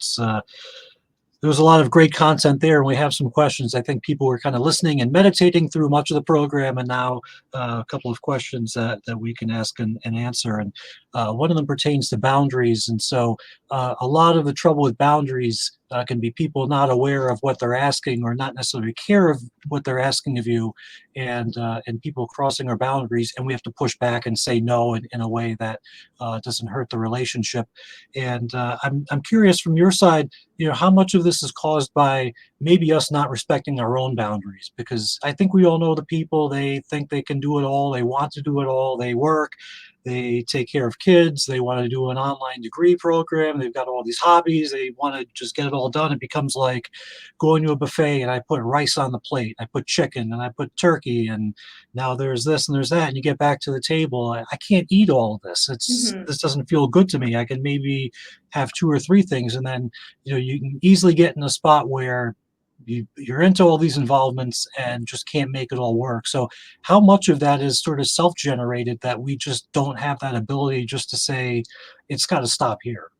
There was a lot of great content there, and we have some questions. I think people were kind of listening and meditating through much of the program, and now a couple of questions that we can ask and answer. And one of them pertains to boundaries. And so a lot of the trouble with boundaries can be people not aware of what they're asking or not necessarily care of what they're asking of you, and people crossing our boundaries, and we have to push back and say no in a way that doesn't hurt the relationship. And I'm curious from your side, how much of this is caused by maybe us not respecting our own boundaries? Because I think we all know the people, they think they can do it all, they want to do it all, they work, they take care of kids, they want to do an online degree program, they've got all these hobbies, they want to just get it all done. It becomes like going to a buffet and I put rice on the plate, I put chicken and I put turkey, and now there's this and there's that, and you get back to the table, I can't eat all of this. This doesn't feel good to me. I can maybe have 2 or 3 things, and then you can easily get in a spot where you're into all these involvements and just can't make it all work. So how much of that is sort of self-generated that we just don't have that ability just to say, it's got to stop here?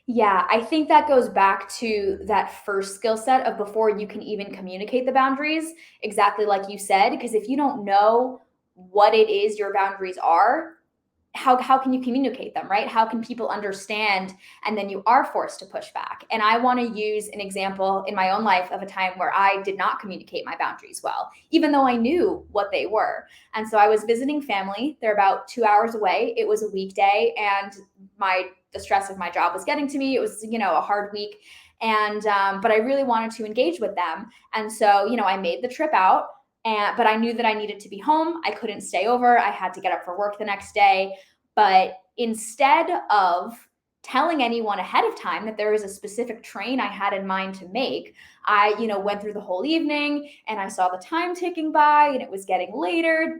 Yeah, I think that goes back to that first skill set of before you can even communicate the boundaries, exactly like you said, because if you don't know what it is your boundaries are, how can you communicate them, right? How can people understand? And then you are forced to push back. And I want to use an example in my own life of a time where I did not communicate my boundaries well, even though I knew what they were. And so I was visiting family. They're about 2 hours away. It was a weekday, and the stress of my job was getting to me. It was, a hard week. And but I really wanted to engage with them. And so, I made the trip out. But I knew that I needed to be home. I couldn't stay over. I had to get up for work the next day. But instead of telling anyone ahead of time that there was a specific train I had in mind to make, I, went through the whole evening and I saw the time ticking by, and it was getting later.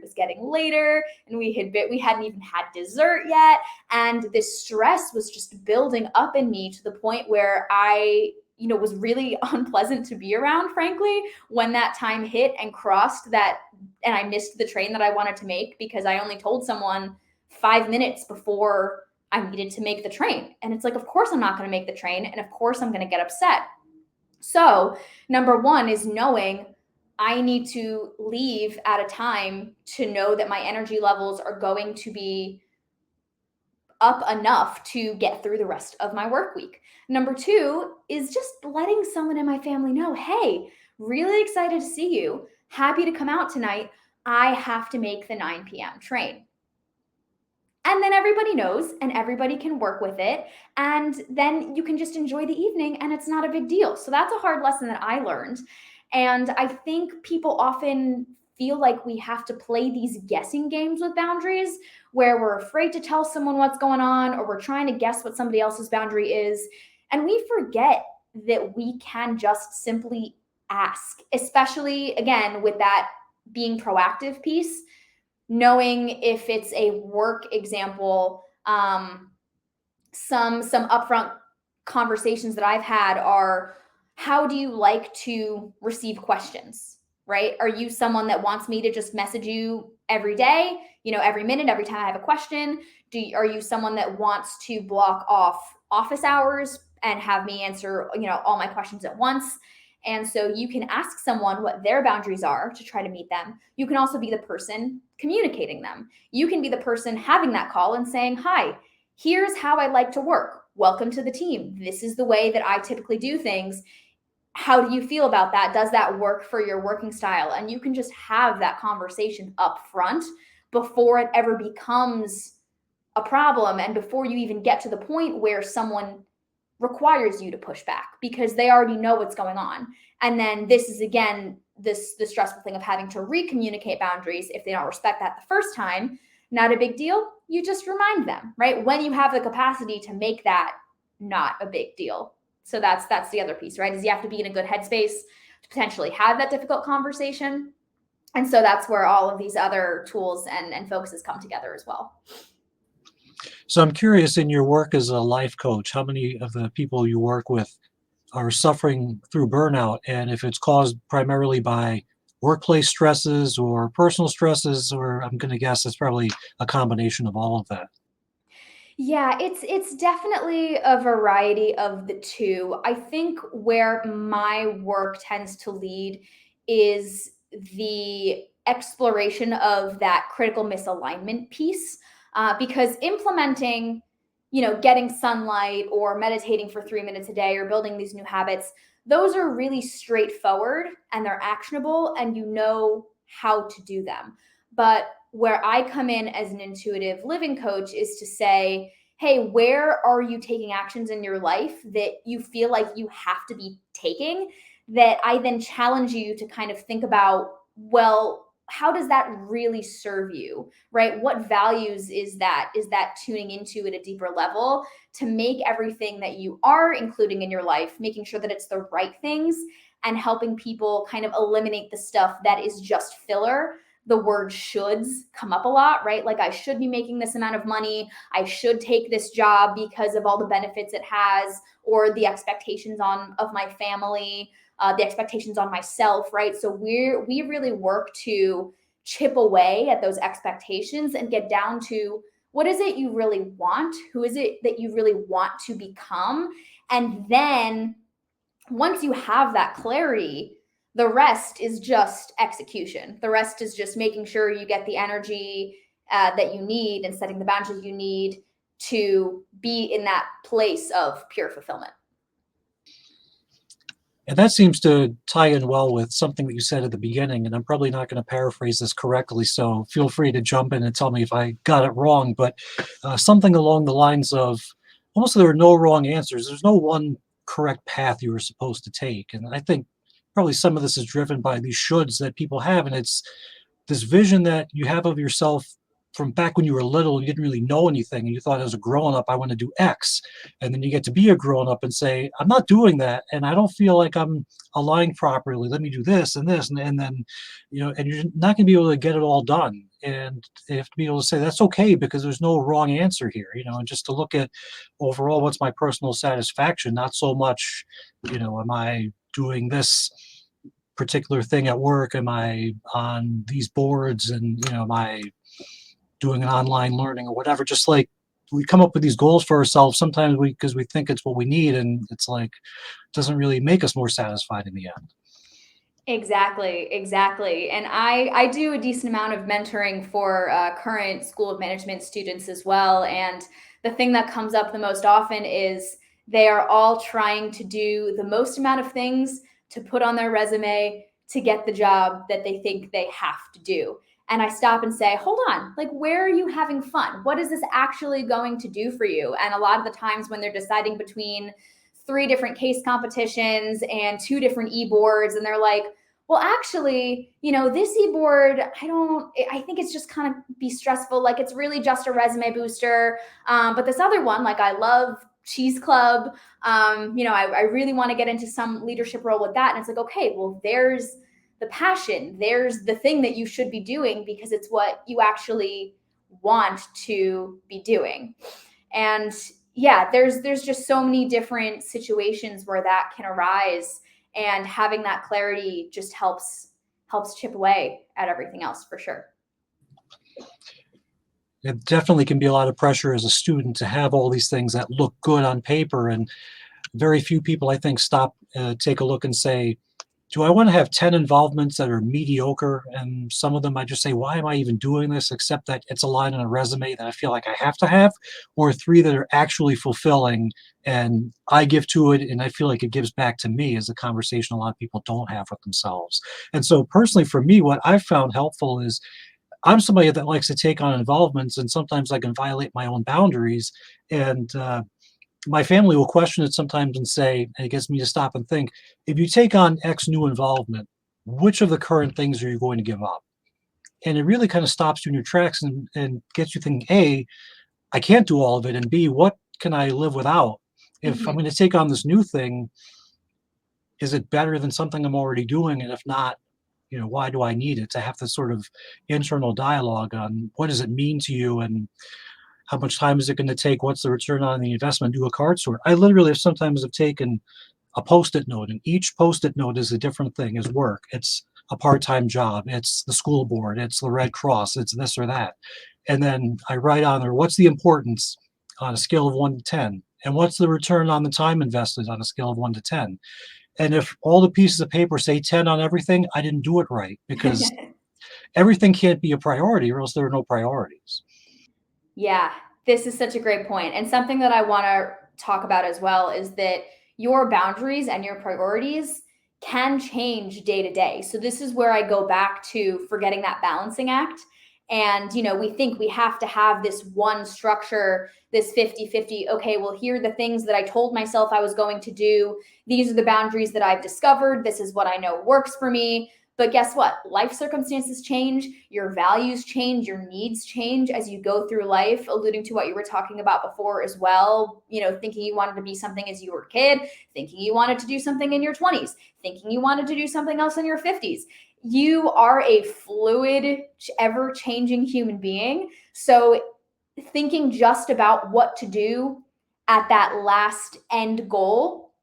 And we hadn't even had dessert yet. And this stress was just building up in me to the point where I was really unpleasant to be around, frankly, when that time hit and crossed that, and I missed the train that I wanted to make because I only told someone 5 minutes before I needed to make the train. And it's like, of course I'm not going to make the train, and of course I'm going to get upset. So number one is knowing I need to leave at a time to know that my energy levels are going to be up enough to get through the rest of my work week. Number two is just letting someone in my family know, hey, really excited to see you. Happy to come out tonight. I have to make the 9 p.m. train. And then everybody knows and everybody can work with it. And then you can just enjoy the evening and it's not a big deal. So that's a hard lesson that I learned. And I think people often feel like we have to play these guessing games with boundaries where we're afraid to tell someone what's going on, or we're trying to guess what somebody else's boundary is. And we forget that we can just simply ask, especially again, with that being proactive piece, knowing if it's a work example, some upfront conversations that I've had are, how do you like to receive questions? Right? Are you someone that wants me to just message you every day, every minute, every time I have a question? Are you someone that wants to block off office hours and have me answer, all my questions at once? And so you can ask someone what their boundaries are to try to meet them. You can also be the person communicating them. You can be the person having that call and saying, hi, here's how I like to work. Welcome to the team. This is the way that I typically do things. How do you feel about that? Does that work for your working style? And you can just have that conversation up front before it ever becomes a problem and before you even get to the point where someone requires you to push back because they already know what's going on. And then this is, again, the stressful thing of having to recommunicate boundaries if they don't respect that the first time. Not a big deal. You just remind them, right? When you have the capacity to make that not a big deal So that's the other piece, right? Is you have to be in a good headspace to potentially have that difficult conversation. And so that's where all of these other tools and focuses come together as well. So I'm curious, in your work as a life coach, how many of the people you work with are suffering through burnout, and if it's caused primarily by workplace stresses or personal stresses, or I'm going to guess it's probably a combination of all of that. Yeah, it's definitely a variety of the two. I think where my work tends to lead is the exploration of that critical misalignment piece, because implementing, getting sunlight or meditating for 3 minutes a day or building these new habits, those are really straightforward and they're actionable, and you know how to do them. But where I come in as an intuitive living coach is to say, hey, where are you taking actions in your life that you feel like you have to be taking? That I then challenge you to kind of think about, well, how does that really serve you, right? What values is that? Is that tuning into at a deeper level to make everything that you are including in your life, making sure that it's the right things and helping people kind of eliminate the stuff that is just filler. The word shoulds come up a lot, right? Like, I should be making this amount of money. I should take this job because of all the benefits it has, or the expectations of my family, the expectations on myself, right? So we really work to chip away at those expectations and get down to what is it you really want? Who is it that you really want to become? And then once you have that clarity, the rest is just execution. The rest is just making sure you get the energy that you need and setting the boundaries you need to be in that place of pure fulfillment. And that seems to tie in well with something that you said at the beginning, and I'm probably not going to paraphrase this correctly, so feel free to jump in and tell me if I got it wrong, but something along the lines of almost there are no wrong answers. There's no one correct path you were supposed to take. And I think probably some of this is driven by these shoulds that people have, and it's this vision that you have of yourself from back when you were little, you didn't really know anything, and you thought as a grown up, I want to do X. And then you get to be a grown up and say, I'm not doing that. And I don't feel like I'm aligned properly. Let me do this and this. And then, and you're not going to be able to get it all done. And you have to be able to say, that's okay, because there's no wrong answer here, and just to look at overall, what's my personal satisfaction, not so much, am I doing this particular thing at work? Am I on these boards? And, am I doing an online learning or whatever? Just like we come up with these goals for ourselves sometimes because we think it's what we need, and it's like doesn't really make us more satisfied in the end. Exactly. And I do a decent amount of mentoring for current School of Management students as well. And the thing that comes up the most often is they are all trying to do the most amount of things to put on their resume to get the job that they think they have to do. And I stop and say, hold on, like, where are you having fun? What is this actually going to do for you? And a lot of the times when they're deciding between 3 different case competitions and 2 different e-boards, and they're like, well, actually, this e-board, I think it's just kind of be stressful. Like, it's really just a resume booster. But this other one, like, I love Cheese Club. I really want to get into some leadership role with that. And it's like, okay, well, there's the passion. There's the thing that you should be doing because it's what you actually want to be doing. And yeah, there's just so many different situations where that can arise, and having that clarity just helps chip away at everything else for sure. It definitely can be a lot of pressure as a student to have all these things that look good on paper, and very few people, I think, stop, take a look and say, do I want to have 10 involvements that are mediocre? And some of them I just say, why am I even doing this? Except that it's a line on a resume that I feel like I have to have, or 3 that are actually fulfilling and I give to it and I feel like it gives back to me, is a conversation a lot of people don't have with themselves. And so personally for me, what I've found helpful is I'm somebody that likes to take on involvements, and sometimes I can violate my own boundaries. And my family will question it sometimes and say, and it gets me to stop and think, if you take on X new involvement, which of the current things are you going to give up? And it really kind of stops you in your tracks and gets you thinking, A, I can't do all of it. And B, what can I live without? If I'm going to take on this new thing, is it better than something I'm already doing? And if not, why do I need it? To have this sort of internal dialogue on what does it mean to you and how much time is it going to take? What's the return on the investment? Do a card sort. I literally sometimes have taken a post-it note, and each post-it note is a different thing. Is work. It's a part-time job. It's the school board. It's the Red Cross. It's this or that. And then I write on there, what's the importance on a scale of 1 to 10? And what's the return on the time invested on a scale of 1 to 10? And if all the pieces of paper say 10 on everything, I didn't do it right, because everything can't be a priority or else there are no priorities. Yeah, this is such a great point. And something that I want to talk about as well is that your boundaries and your priorities can change day to day. So this is where I go back to forgetting that balancing act. And, we think we have to have this one structure, this 50-50. Okay, well, here are the things that I told myself I was going to do. These are the boundaries that I've discovered. This is what I know works for me. But guess what? Life circumstances change, your values change, your needs change as you go through life, alluding to what you were talking about before as well. Thinking you wanted to be something as you were a kid, thinking you wanted to do something in your 20s, thinking you wanted to do something else in your 50s. You are a fluid, ever changing human being. So thinking just about what to do at that last end goal,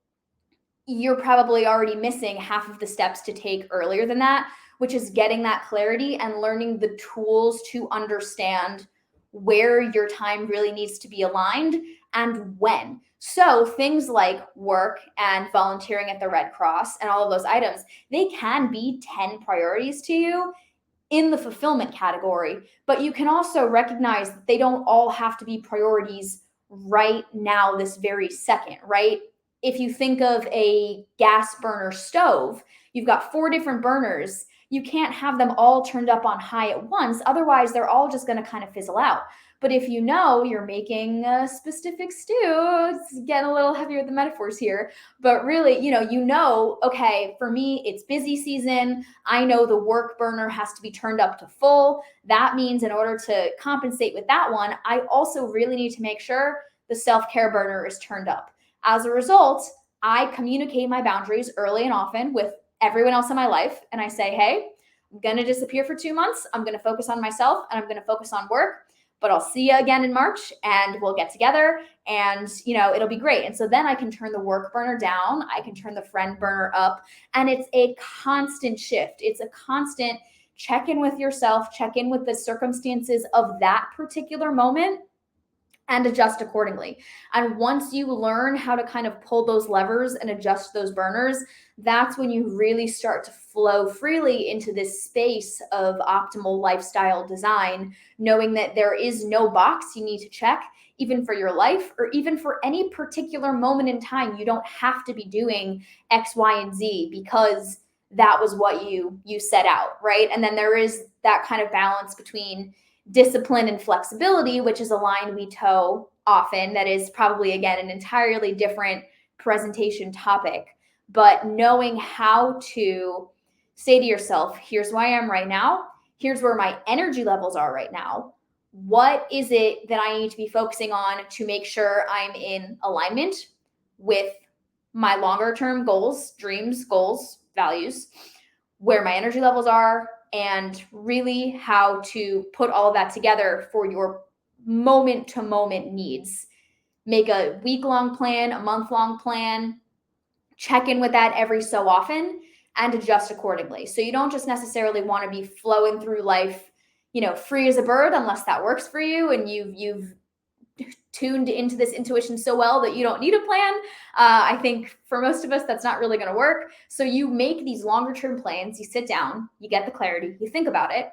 you're probably already missing half of the steps to take earlier than that, which is getting that clarity and learning the tools to understand where your time really needs to be aligned and when. So things like work and volunteering at the Red Cross and all of those items, they can be 10 priorities to you in the fulfillment category, but you can also recognize that they don't all have to be priorities right now, this very second, right? If you think of a gas burner stove, you've got 4 different burners. You can't have them all turned up on high at once. Otherwise, they're all just going to kind of fizzle out. But if you know you're making a specific stew, it's getting a little heavy with the metaphors here, but really, okay, for me, it's busy season. I know the work burner has to be turned up to full. That means in order to compensate with that one, I also really need to make sure the self-care burner is turned up. As a result, I communicate my boundaries early and often with everyone else in my life. And I say, hey, I'm going to disappear for 2 months. I'm going to focus on myself and I'm going to focus on work. But I'll see you again in March and we'll get together and, it'll be great. And so then I can turn the work burner down. I can turn the friend burner up. And it's a constant shift. It's a constant check in with yourself, check in with the circumstances of that particular moment and adjust accordingly. And once you learn how to kind of pull those levers and adjust those burners, that's when you really start to flow freely into this space of optimal lifestyle design, knowing that there is no box you need to check, even for your life or even for any particular moment in time. You don't have to be doing X, Y, and Z because that was what you set out, right? And then there is that kind of balance between discipline and flexibility, which is a line we toe often. That is probably, again, an entirely different presentation topic. But knowing how to say to yourself, here's where I am right now. Here's where my energy levels are right now. What is it that I need to be focusing on to make sure I'm in alignment with my longer term goals, dreams, goals, values, where my energy levels are, and really how to put all of that together for your moment to moment needs. Make a week long plan, a month long plan, check in with that every so often and adjust accordingly. So you don't just necessarily want to be flowing through life, free as a bird, unless that works for you and you've tuned into this intuition so well that you don't need a plan. I think for most of us, that's not really going to work. So you make these longer term plans, you sit down, you get the clarity, you think about it,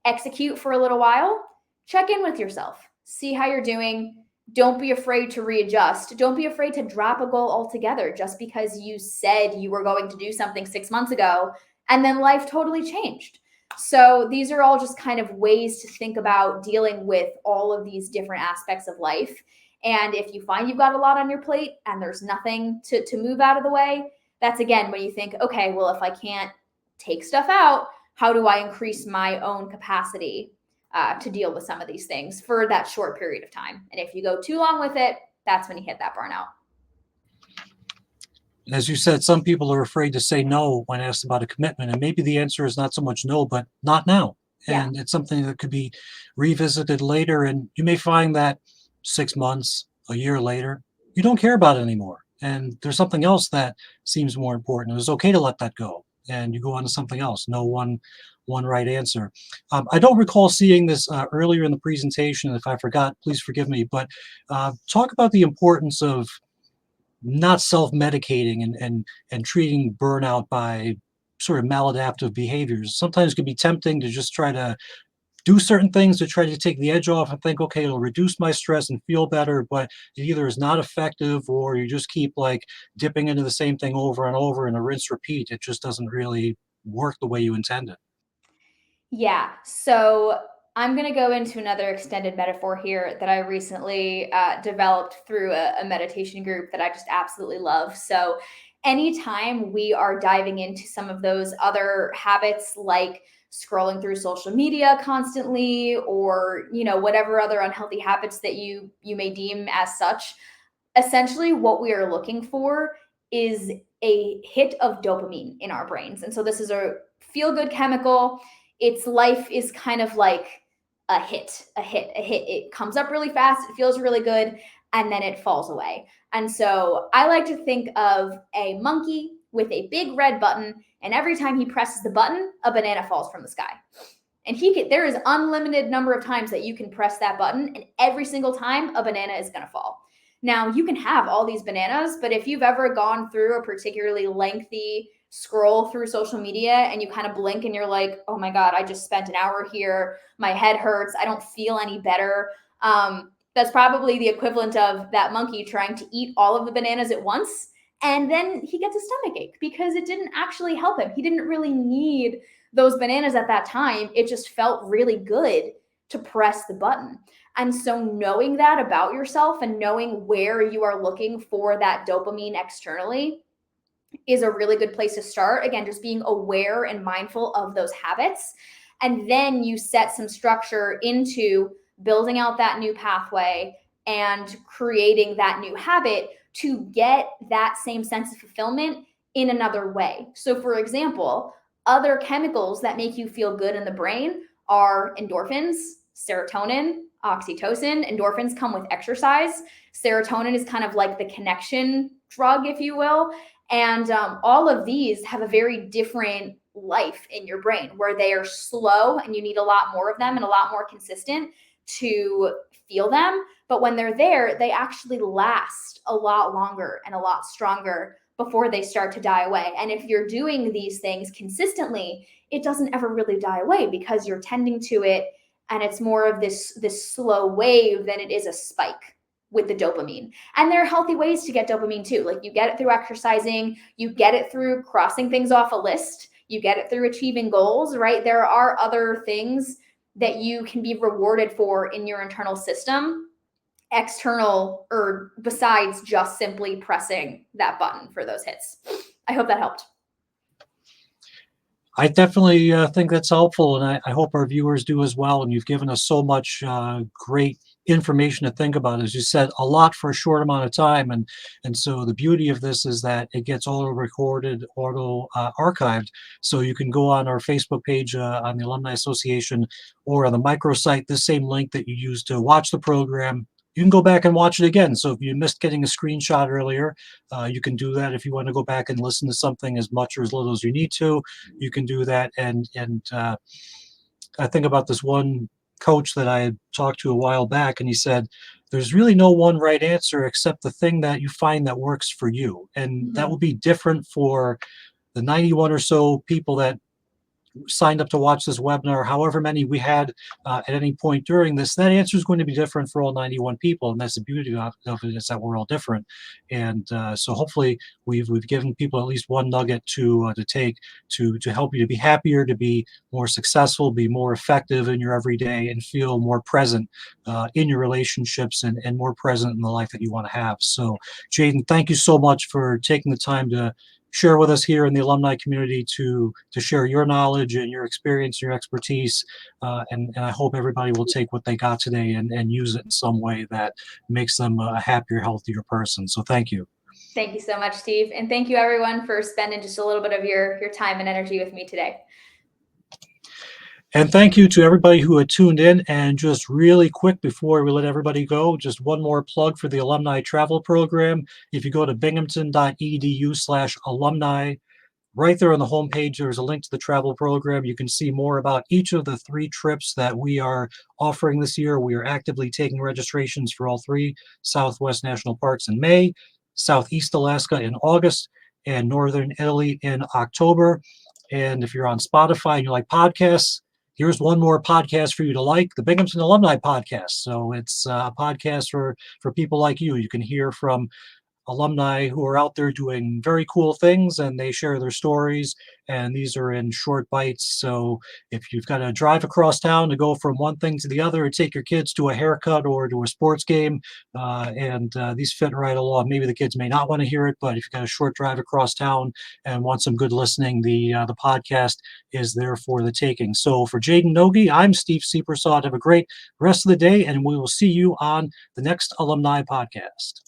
execute for a little while, check in with yourself, see how you're doing. Don't be afraid to readjust. Don't be afraid to drop a goal altogether just because you said you were going to do something 6 months ago and then life totally changed. So these are all just kind of ways to think about dealing with all of these different aspects of life. And if you find you've got a lot on your plate and there's nothing to move out of the way, that's again when you think, okay, well, if I can't take stuff out, how do I increase my own capacity to deal with some of these things for that short period of time? And if you go too long with it, that's when you hit that burnout. As you said, some people are afraid to say no when asked about a commitment, and maybe the answer is not so much no, but not now. Yeah. And it's something that could be revisited later, and you may find that 6 months, a year later, you don't care about it anymore. And there's something else that seems more important. It's okay to let that go, and you go on to something else. No one right answer. I don't recall seeing this earlier in the presentation. If I forgot, please forgive me. But talk about the importance of not self-medicating and treating burnout by sort of maladaptive behaviors. Sometimes it can be tempting to just try to do certain things to try to take the edge off and think, okay, it'll reduce my stress and feel better, but it either is not effective or you just keep like dipping into the same thing over and over in a rinse repeat. It just doesn't really work the way you intended. Yeah. So I'm going to go into another extended metaphor here that I recently developed through a meditation group that I just absolutely love. So, anytime we are diving into some of those other habits like scrolling through social media constantly, or whatever other unhealthy habits that you may deem as such, essentially what we are looking for is a hit of dopamine in our brains. And so this is a feel good chemical. Its life is kind of like a hit, a hit, a hit. It comes up really fast, it feels really good, and then it falls away. And so I like to think of a monkey with a big red button, and every time he presses the button, a banana falls from the sky. And there is unlimited number of times that you can press that button, and every single time a banana is going to fall. Now, you can have all these bananas, but if you've ever gone through a particularly lengthy scroll through social media and you kind of blink and you're like, oh my God, I just spent an hour here. My head hurts. I don't feel any better. That's probably the equivalent of that monkey trying to eat all of the bananas at once. And then he gets a stomach ache because it didn't actually help him. He didn't really need those bananas at that time. It just felt really good to press the button. And so knowing that about yourself and knowing where you are looking for that dopamine externally is a really good place to start. Again, just being aware and mindful of those habits. And then you set some structure into building out that new pathway and creating that new habit to get that same sense of fulfillment in another way. So, for example, other chemicals that make you feel good in the brain are endorphins, serotonin, oxytocin. Endorphins come with exercise. Serotonin is kind of like the connection drug, if you will. And all of these have a very different life in your brain where they are slow and you need a lot more of them and a lot more consistent to feel them. But when they're there, they actually last a lot longer and a lot stronger before they start to die away. And if you're doing these things consistently, it doesn't ever really die away because you're tending to it, and it's more of this slow wave than it is a spike with the dopamine. And there are healthy ways to get dopamine too. Like you get it through exercising, you get it through crossing things off a list, you get it through achieving goals, right? There are other things that you can be rewarded for in your internal system, external or besides just simply pressing that button for those hits. I hope that helped. I definitely think that's helpful, and I hope our viewers do as well. And you've given us so much great information to think about. As you said, a lot for a short amount of time, and so the beauty of this is that it gets auto recorded, auto archived, so you can go on our Facebook page on the Alumni Association or on the microsite. This same link that you used to watch the program, you can go back and watch it again. So if you missed getting a screenshot earlier, you can do that. If you want to go back and listen to something as much or as little as you need to, you can do that. And I think about this one coach that I had talked to a while back, and he said, "There's really no one right answer except the thing that you find that works for you." And that will be different for the 91 or so people that signed up to watch this webinar, however many we had at any point during this. That answer is going to be different for all 91 people, and that's the beauty of it, is that we're all different. And so hopefully we've given people at least one nugget to take to help you to be happier, to be more successful, be more effective in your everyday, and feel more present in your relationships, and more present in the life that you want to have. So, Jaden, thank you so much for taking the time to share with us here in the alumni community, to share your knowledge and your experience, your expertise, and I hope everybody will take what they got today and use it in some way that makes them a happier, healthier person. So thank you. Thank you so much, Steve. And thank you everyone for spending just a little bit of your time and energy with me today. And thank you to everybody who had tuned in. And just really quick before we let everybody go, just one more plug for the alumni travel program. If you go to binghamton.edu/alumni, right there on the homepage, there's a link to the travel program. You can see more about each of the 3 trips that we are offering this year. We are actively taking registrations for all 3 Southwest National Parks in May, Southeast Alaska in August, and Northern Italy in October. And if you're on Spotify and you like podcasts, here's one more podcast for you to like, the Binghamton Alumni Podcast. So it's a podcast for people like you. You can hear from alumni who are out there doing very cool things, and they share their stories, and these are in short bites. So if you've got to drive across town to go from one thing to the other, or take your kids to a haircut or to a sports game, and these fit right along. Maybe the kids may not want to hear it, but if you've got a short drive across town and want some good listening, the podcast is there for the taking. So for Jaden Nogee, I'm Steve Seepersod. Have a great rest of the day, and we will see you on the next Alumni Podcast.